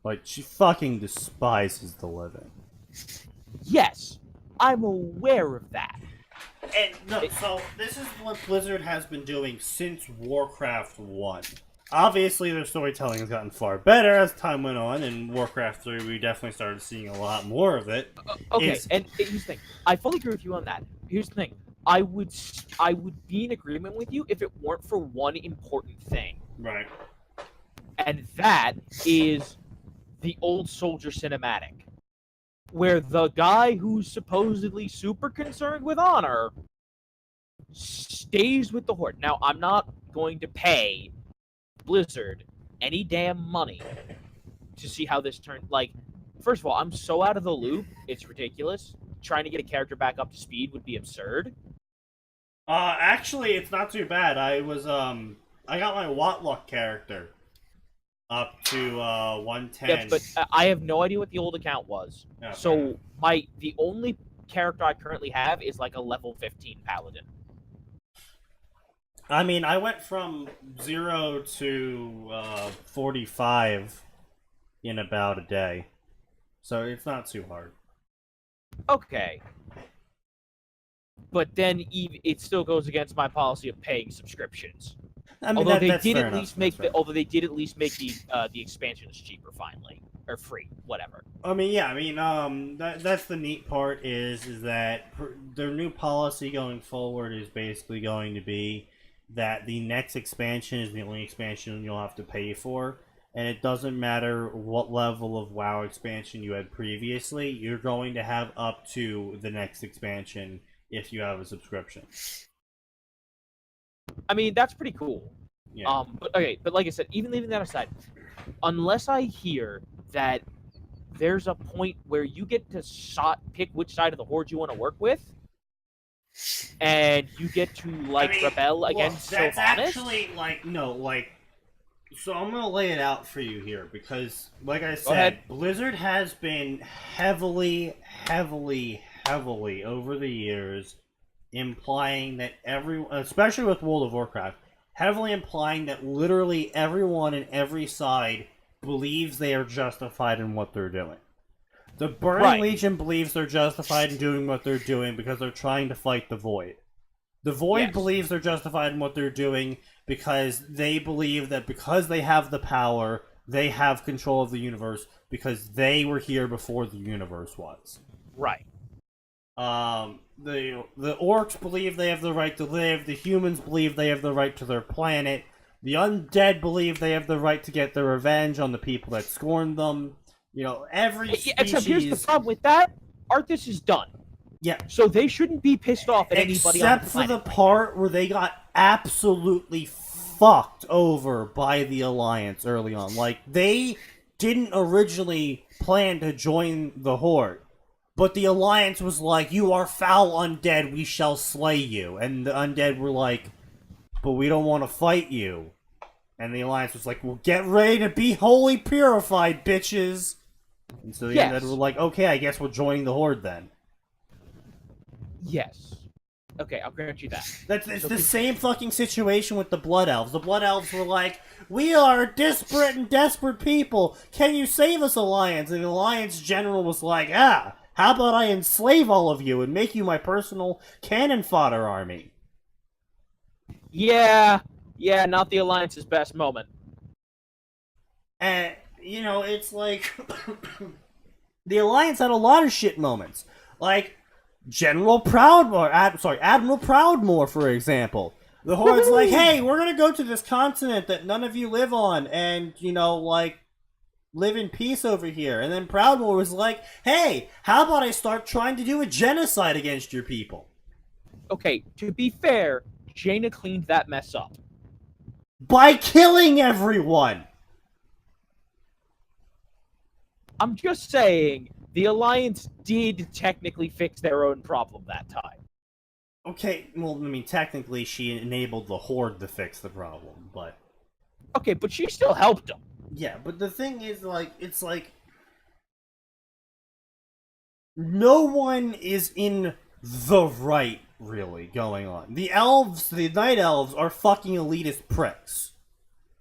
Like, she fucking despises the living. Yes, I'm aware of that. And no, so this is what Blizzard has been doing since Warcraft 1. Obviously, their storytelling has gotten far better as time went on, and Warcraft 3, we definitely started seeing a lot more of it. Okay, and here's the thing. I fully agree with you on that. Here's the thing. I would be in agreement with you if it weren't for one important thing. Right. And that is the Old Soldier cinematic. Where the guy who's supposedly super concerned with honor stays with the Horde. Now, I'm not going to pay Blizzard any damn money to see how this turns. Like, first of all, I'm so out of the loop, it's ridiculous. Trying to get a character back up to speed would be absurd. Actually, it's not too bad. I got my Watlock character up to 110. Yeah, but I have no idea what the old account was. Yeah, So the only character I currently have is like a level 15 paladin. I mean, I went from 0 to 45 in about a day. So it's not too hard. Okay. But then it still goes against my policy of paying subscriptions. I mean, Although they that's did fair at enough, least make that's fair. although they did at least make the expansions cheaper finally, or free, whatever. I mean, yeah, that's the neat part is that their new policy going forward is basically going to be that the next expansion is the only expansion you'll have to pay for, and it doesn't matter what level of WoW expansion you had previously, you're going to have up to the next expansion if you have a subscription. I mean, that's pretty cool. Yeah. But like I said, even leaving that aside, unless I hear that there's a point where you get to pick which side of the Horde you want to work with, and you get to rebel against that's Sylvanas. Actually, so I'm gonna lay it out for you here because, like I Go said, ahead. Blizzard has been heavily over the years implying that especially with World of Warcraft, heavily implying that literally everyone in every side believes they are justified in what they're doing. The Burning Legion believes they're justified in doing what they're doing because they're trying to fight the Void. The Void believes they're justified in what they're doing because they believe that because they have the power, they have control of the universe because they were here before the universe was. Right. The orcs believe they have the right to live. The humans believe they have the right to their planet. The undead believe they have the right to get their revenge on the people that scorned them. You know, every species... Except here's the problem with that. Arthas is done. Yeah. So they shouldn't be pissed off at anybody on the planet. Except for the part where they got absolutely fucked over by the Alliance early on. Like, they didn't originally plan to join the Horde. But the Alliance was like, you are foul undead, we shall slay you. And the undead were like, but we don't want to fight you. And the Alliance was like, well, get ready to be wholly purified, bitches. And so the undead were like, okay, I guess we're joining the Horde then. Yes. Okay, I'll grant you that. It's the same fucking situation with the Blood Elves. The Blood Elves were like, we are disparate and desperate people. Can you save us, Alliance? And the Alliance General was like, how about I enslave all of you and make you my personal cannon fodder army? Yeah, not the Alliance's best moment. And, you know, it's like... the Alliance had a lot of shit moments. Like, Admiral Proudmore, for example. The Horde's like, hey, we're gonna go to this continent that none of you live on, and, you know, like, live in peace over here. And then Proudmore was like, hey, how about I start trying to do a genocide against your people? Okay, to be fair, Jaina cleaned that mess up. By killing everyone! I'm just saying, the Alliance did technically fix their own problem that time. Okay, well, I mean, technically she enabled the Horde to fix the problem, but... Okay, but she still helped them. Yeah, but the thing is, like, it's like... no one is in the right, really, going on. The elves, the Night Elves, are fucking elitist pricks.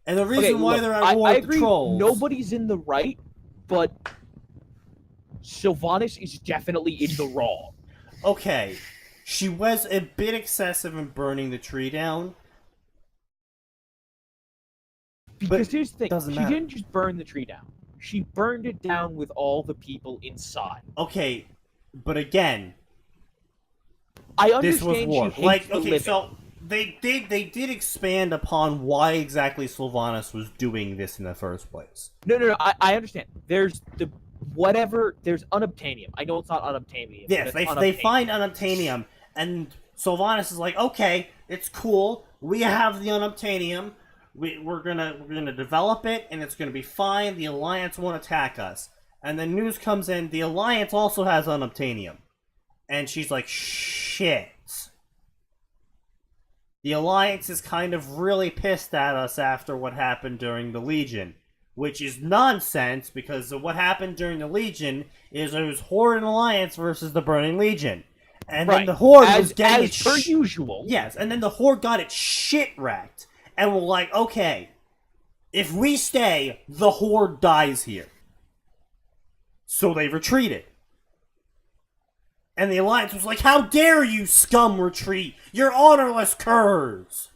And the reason why they're at war with the trolls... nobody's in the right, but Sylvanas is definitely in the wrong. Okay, she was a bit excessive in burning the tree down. Because here's the thing, she didn't just burn the tree down. She burned it down with all the people inside. Okay, but again... I understand this was war. She hates the living. So they did expand upon why exactly Sylvanas was doing this in the first place. No, I understand. There's unobtainium. I know it's not unobtainium. Yes, they find unobtainium, and Sylvanas is like, okay, it's cool. We have the unobtainium. We're gonna develop it, and it's gonna be fine. The Alliance won't attack us. And then news comes in, the Alliance also has unobtainium. And she's like, shit. The Alliance is kind of really pissed at us after what happened during the Legion. Which is nonsense, because what happened during the Legion is it was Horde and Alliance versus the Burning Legion. And then the Horde was getting as per usual. Yes, and then the Horde got its shit wrecked. And we're like, okay, if we stay, the Horde dies here. So they retreated. And the Alliance was like, how dare you, scum, retreat! You're honorless curs!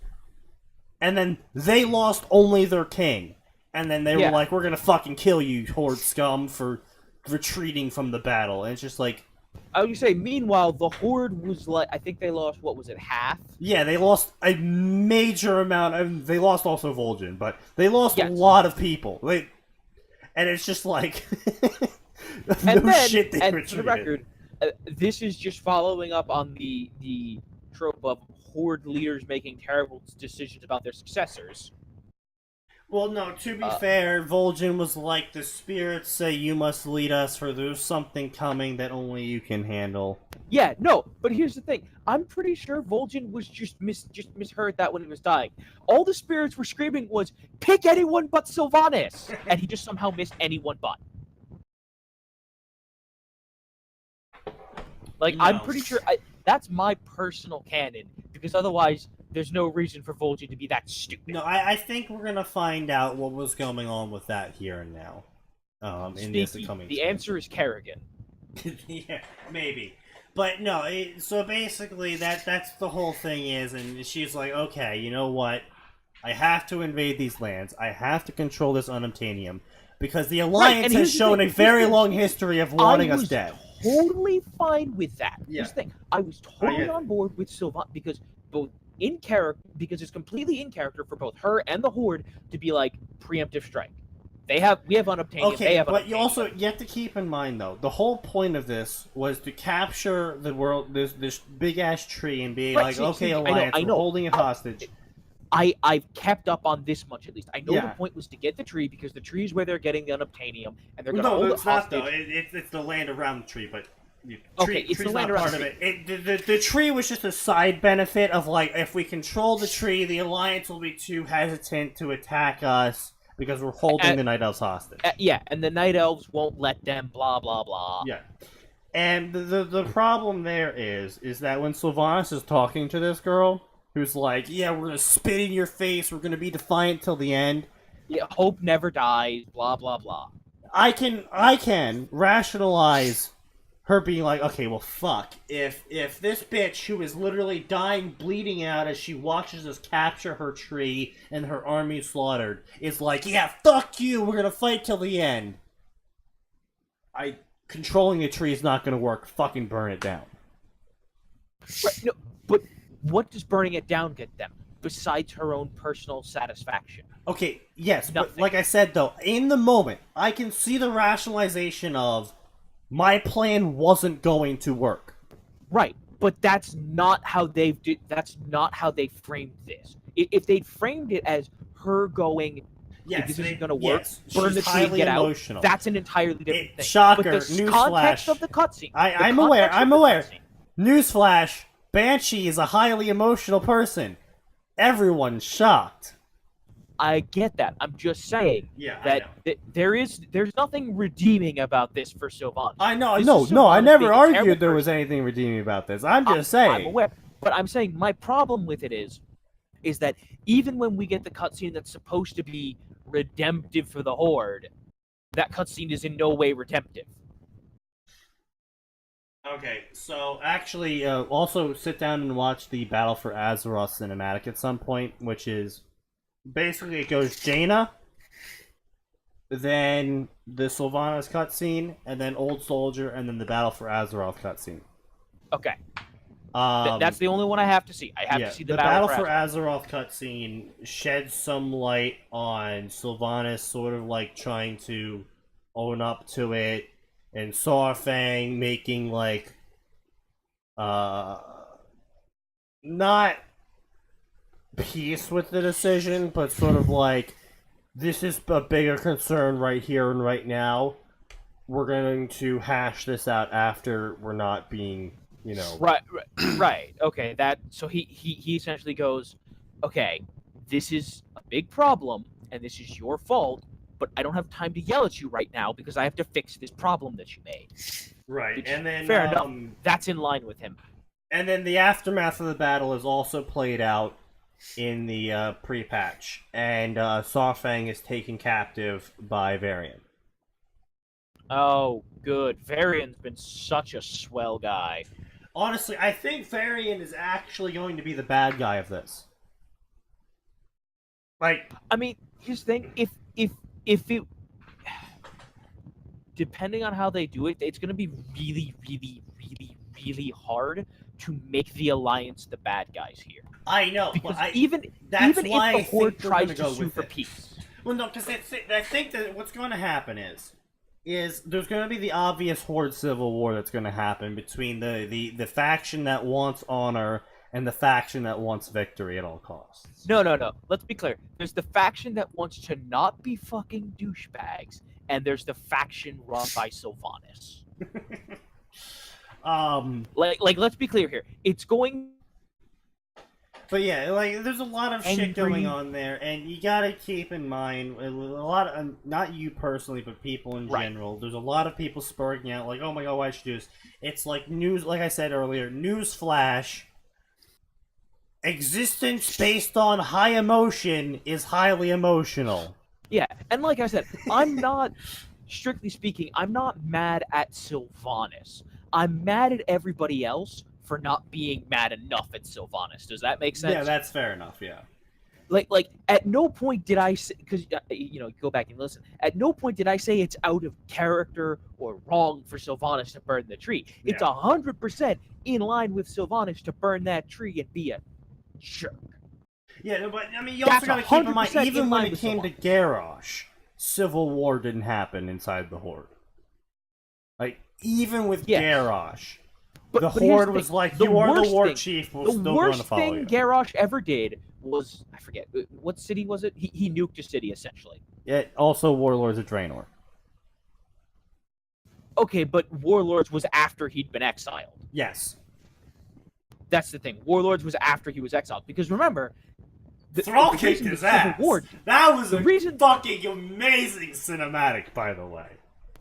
And then they lost only their king. And then they were like, we're gonna fucking kill you, Horde scum, for retreating from the battle. And it's just like... I would say, meanwhile, the Horde was like, I think they lost, what was it, half? Yeah, they lost a major amount. I mean, they lost also Vol'jin, but they lost a lot of people. And it's just like... shit they retreated. For the record, this is just following up on the trope of Horde leaders making terrible decisions about their successors. Well, no, to be fair, Vol'jin was like, the spirits say you must lead us, for there's something coming that only you can handle. Yeah, no, but here's the thing. I'm pretty sure Vol'jin was just misheard that when he was dying. All the spirits were screaming was, pick anyone but Sylvanas! And he just somehow missed anyone but. Like, no. I'm pretty sure... that's my personal canon, because otherwise, there's no reason for Vol'jin to be that stupid. No, I think we're gonna find out what was going on with that here and now. In this Sneaky, coming. the answer is Kerrigan. Yeah, maybe. But no, so basically that's the whole thing is, and she's like, okay, you know what? I have to invade these lands. I have to control this unobtainium. Because the Alliance has shown a very long history of wanting us dead. Totally fine with that. Yeah. Here's the thing. I was totally on board with Sylvanas because both in character, because it's completely in character for both her and the Horde to be like preemptive strike. We have unobtainium. Okay, they have but unobtainium. you have to keep in mind though, the whole point of this was to capture the world, this big ass tree, and be like, okay, Alliance, we're holding it hostage. I've kept up on this much at least. I know the point was to get the tree because the tree is where they're getting the unobtainium, and they're going to hold it hostage. No, it's not though. It's the land around the tree, but it's the land around the tree. The tree was just a side benefit of like, if we control the tree, the Alliance will be too hesitant to attack us because we're holding the Night Elves hostage. And the Night Elves won't let them. Blah blah blah. Yeah. And the problem there is that when Sylvanas is talking to this girl, who's like, yeah, we're gonna spit in your face, we're gonna be defiant till the end. Yeah, hope never dies, blah blah blah. I can rationalize her being like, okay, well fuck. If this bitch who is literally dying, bleeding out as she watches us capture her tree and her army slaughtered, is like, yeah, fuck you, we're gonna fight till the end. Controlling the tree is not gonna work. Fucking burn it down. Right, no, but what does burning it down get them, besides her own personal satisfaction? Okay, yes, Nothing. But like I said, though, in the moment, I can see the rationalization of, my plan wasn't going to work. Right, but that's not how they framed this. If they'd framed it as her going, if this isn't going to work, burn the tree and get emotional. out, that's an entirely different thing. Shocker, but the newsflash. Context of the cutscene. I'm aware. Newsflash, Banshee is a highly emotional person. Everyone's shocked. I get that. I'm just saying that there's nothing redeeming about this for Sylvanas. I know. No, I never argued there was anything redeeming about this. I'm just saying. I'm aware, but I'm saying my problem with it is that even when we get the cutscene that's supposed to be redemptive for the Horde, that cutscene is in no way redemptive. Okay, so actually, also sit down and watch the Battle for Azeroth cinematic at some point, which is basically it goes Jaina, then the Sylvanas cutscene, and then Old Soldier, and then the Battle for Azeroth cutscene. Okay. That's the only one I have to see. I have to see the Battle for Azeroth cutscene sheds some light on Sylvanas sort of like trying to own up to it, and Saurfang making like not peace with the decision, but sort of like, this is a bigger concern right here and right now. We're going to hash this out after we're not being, you know. Right. Okay. So he essentially goes, okay, this is a big problem, and this is your fault, but I don't have time to yell at you right now because I have to fix this problem that you made. Right, Which, and then fair enough. That's in line with him. And then the aftermath of the battle is also played out in the pre-patch, and Saurfang is taken captive by Varian. Oh, good. Varian's been such a swell guy. Honestly, I think Varian is actually going to be the bad guy of this. Like, I mean, here's the thing: if it, depending on how they do it, it's going to be really, really, really, really hard to make the Alliance the bad guys here. I know, because but even if the Horde tries to sue for peace. Well, no, because I think that what's going to happen is there's going to be the obvious Horde civil war that's going to happen between the faction that wants honor and the faction that wants victory at all costs. No. Let's be clear. There's the faction that wants to not be fucking douchebags, and there's the faction run by Sylvanas. Like, let's be clear here. It's going. But yeah, like, there's a lot of shit going on there, and you gotta keep in mind, a lot of, not you personally, but people in general, there's a lot of people spurting out, like, oh my god, why should you do this? It's like news, like I said earlier, news flash, existence based on high emotion is highly emotional. Yeah, and like I said, I'm not, strictly speaking, I'm not mad at Sylvanas. I'm mad at everybody else for not being mad enough at Sylvanas. Does that make sense? Yeah, that's fair enough, yeah. Like at no point did I say, because go back and listen. At no point did I say it's out of character or wrong for Sylvanas to burn the tree. It's 100% in line with Sylvanas to burn that tree and be a jerk. Yeah, no, but I mean, you also gotta keep in mind, even when it came to Sylvanas. Garrosh, civil war didn't happen inside the Horde. Like, even with Garrosh, the Horde was like, you are the war chief, we're still going to follow you. The worst thing Garrosh ever did was, I forget, what city was it? He nuked a city, essentially. Yeah, also Warlords of Draenor. Okay, but Warlords was after he'd been exiled. Yes. That's the thing. Warlords was after he was exiled. Because remember, Thrall kicked his ass. That was a fucking amazing cinematic, by the way.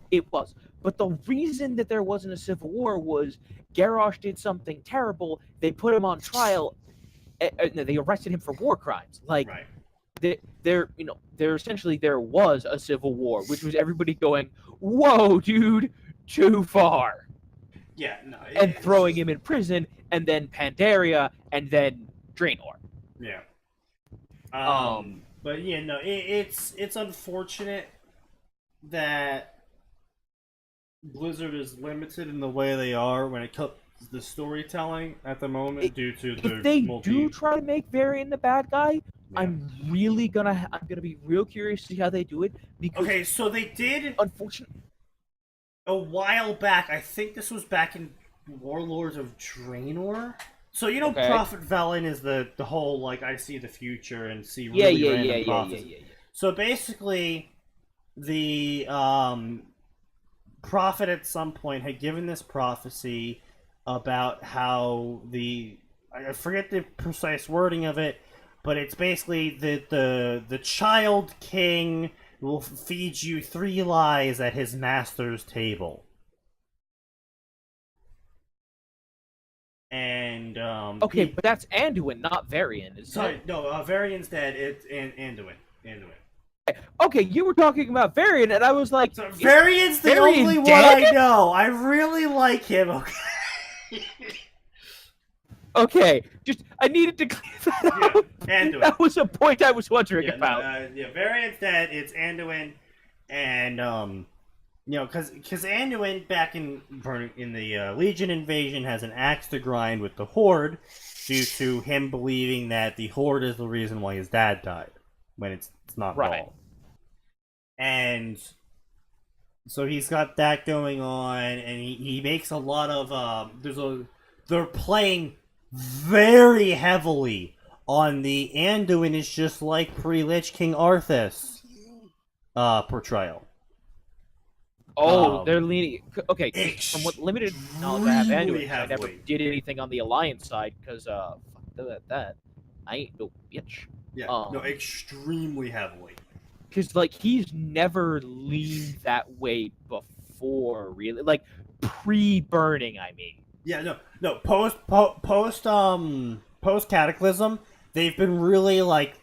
It was. But the reason that there wasn't a civil war was Garrosh did something terrible. They put him on trial. They arrested him for war crimes. Like, there essentially there was a civil war, which was everybody going, "Whoa, dude, too far." Yeah, no. And throwing him in prison, and then Pandaria, and then Draenor. Yeah. But yeah, no, it's unfortunate that Blizzard is limited in the way they are when it comes to the storytelling at the moment due to the if they do try to make Varian the bad guy, I'm gonna be real curious to see how they do it. Because okay, so they did, unfortunately, a while back. I think this was back in Warlords of Draenor. So Prophet Velen is the whole like I see the future and see really random prophets. Yeah. So basically, the prophet at some point had given this prophecy about how I forget the precise wording of it, but it's basically that the child king will feed you 3 lies at his master's table. And okay, but that's Anduin, not Varian. Varian's dead. It's Anduin. Okay, you were talking about Varian, and I was like, so Varian's the only one I know. I really like him. Okay. Okay, just I needed to clear that up. Anduin. That was a point I was wondering about. Varian's dead. It's Anduin, and because Anduin back in the Legion invasion has an axe to grind with the Horde due to him believing that the Horde is the reason why his dad died, when it's not at all. And so he's got that going on, and he makes a lot of they're playing very heavily on the Anduin is just like pre-Lich King Arthas portrayal. Oh, they're leaning. Okay, from what limited knowledge I have, Anduin, I never did anything on the Alliance side because fuck that. I ain't no bitch. Yeah, no, extremely heavily. Because like he's never leaned that way before, really. Like pre-burning, I mean. Yeah, no. Post Cataclysm, they've been really like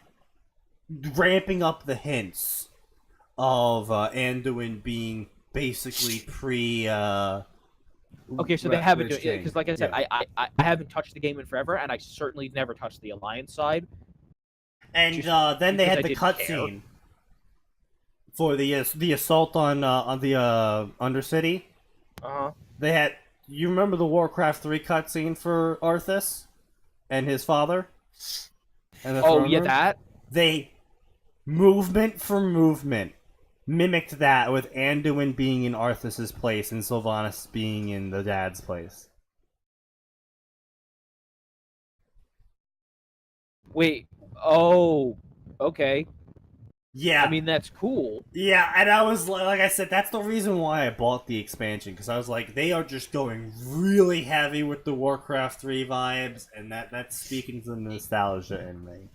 ramping up the hints of Anduin being basically pre. Okay, so they haven't because, like I said, I haven't touched the game in forever, and I certainly never touched the Alliance side. And then they had the cutscene for the assault on the Undercity. They had. You remember the Warcraft 3 cutscene for Arthas and his father? And that? They, movement for movement, mimicked that with Anduin being in Arthas' place and Sylvanas being in the dad's place. Wait, okay. Yeah. I mean, that's cool. Yeah, and I was, like I said, that's the reason why I bought the expansion, because I was like, they are just going really heavy with the Warcraft 3 vibes, and that's speaking to the nostalgia in me.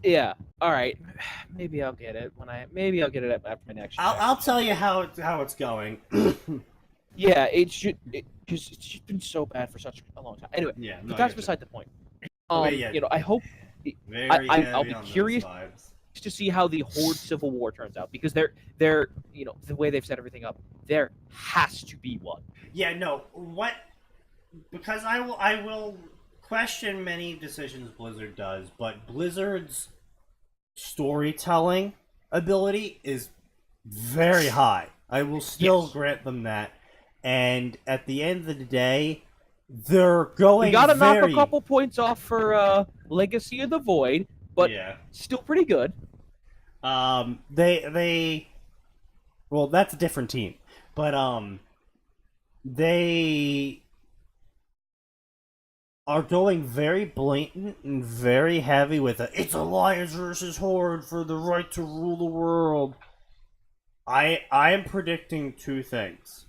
Yeah, alright. Maybe I'll get it maybe I'll get it after my next I'll tell you how it's going. Yeah, it's just been so bad for such a long time. Anyway, that's beside the point. yeah, I hope. very I'll heavy be on those curious vibes. to see how the Horde Civil War turns out, because they're the way they've set everything up, there has to be one. Yeah, no, what? Because I will question many decisions Blizzard does, but Blizzard's storytelling ability is very high. I will still grant them that. And at the end of the day, they're going. We gotta knock a couple points off for Legacy of the Void, but yeah. still pretty good. They well, that's a different team, but they are going very blatant and very heavy with it's Alliance versus Horde for the right to rule the world. I am predicting two things.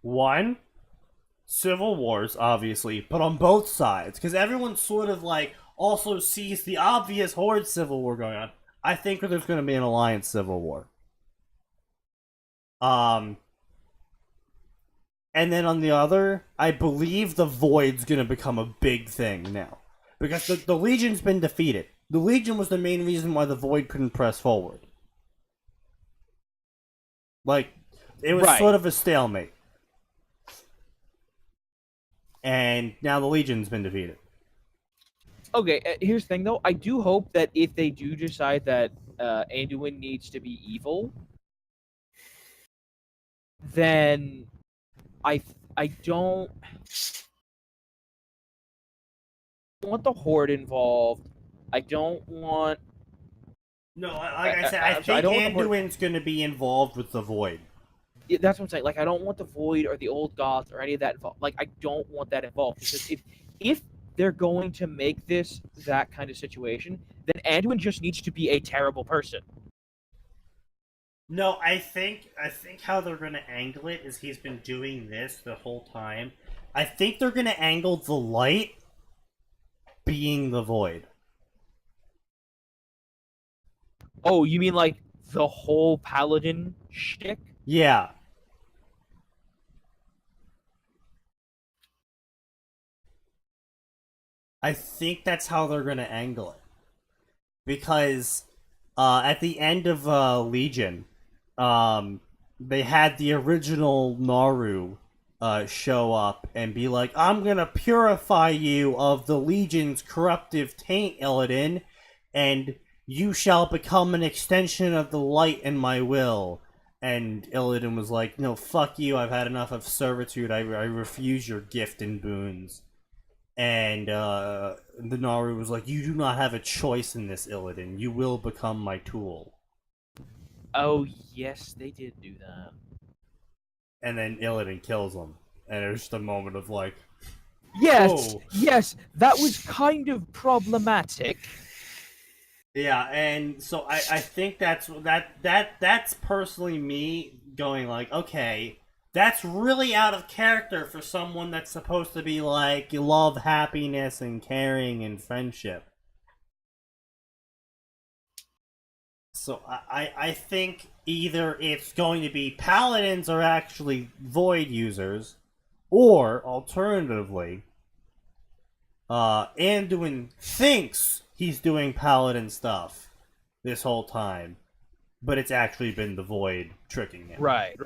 One, civil wars, obviously, but on both sides, because everyone sort of also sees the obvious Horde civil war going on. I think there's going to be an Alliance civil war. And then on the other, I believe the Void's going to become a big thing now. Because the Legion's been defeated. The Legion was the main reason why the Void couldn't press forward. It was sort of a stalemate. And now the Legion's been defeated. Okay, here's the thing, though. I do hope that if they do decide that Anduin needs to be evil, then I don't want the Horde involved. I don't want... No, like I said, I think Anduin's going to be involved with the Void. Yeah, that's what I'm saying. I don't want the Void or the Old Goths or any of that involved. I don't want that involved, because if they're going to make this that kind of situation, then Anduin just needs to be a terrible person. No, I think how they're going to angle it is he's been doing this the whole time. I think they're going to angle the light being the Void. Oh, you mean the whole Paladin shtick? Yeah. I think that's how they're going to angle it. Because at the end of Legion, they had the original Naru show up and be like, I'm going to purify you of the Legion's corruptive taint, Illidan, and you shall become an extension of the light in my will. And Illidan was like, no, fuck you, I've had enough of servitude, I refuse your gift and boons. And the Naru was like, you do not have a choice in this, Illidan. You will become my tool. Oh, yes, they did do that. And then Illidan kills him. And there's just a moment of Yes, whoa. Yes, that was kind of problematic. Yeah, and so I think that's personally me going okay, that's really out of character for someone that's supposed to be love, happiness, and caring and friendship. So I think either it's going to be Paladins are actually Void users, or alternatively, Anduin thinks he's doing Paladin stuff this whole time, but it's actually been the Void tricking him. Right.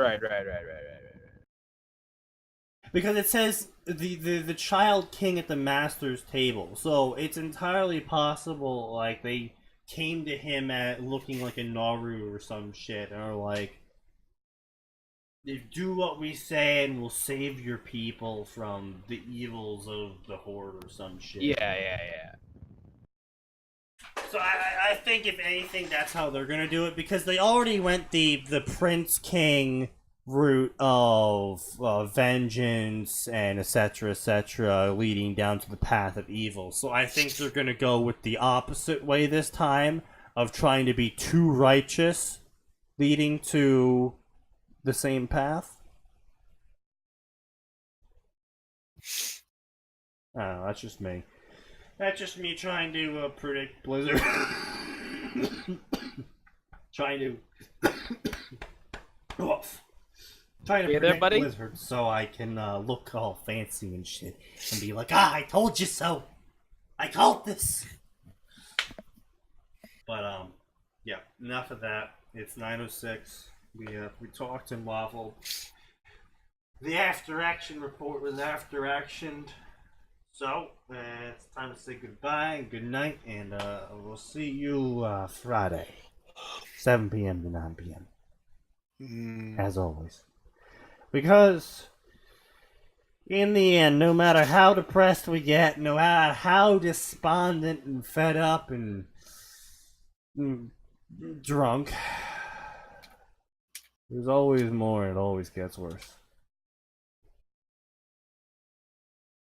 Because it says the Child King at the Master's table, so it's entirely possible they came to him at looking like a Naru or some shit, and are do what we say and we'll save your people from the evils of the Horde or some shit. Yeah. So I think if anything that's how they're gonna do it, because they already went the Prince King route of vengeance and etc., leading down to the path of evil. So I think they're gonna go with the opposite way this time, of trying to be too righteous, leading to the same path. I don't know, that's just me. That's just me trying to predict Blizzard. trying to predict Blizzard so I can look all fancy and shit and be like, I told you so. I called this. But yeah, enough of that. It's 9:06. We talked and waffled. The after action report was after actioned. So it's time to say goodbye and good night, and we'll see you Friday, 7 p.m. to 9 p.m. As always, because in the end, no matter how depressed we get, no matter how despondent and fed up and drunk, there's always more. It always gets worse.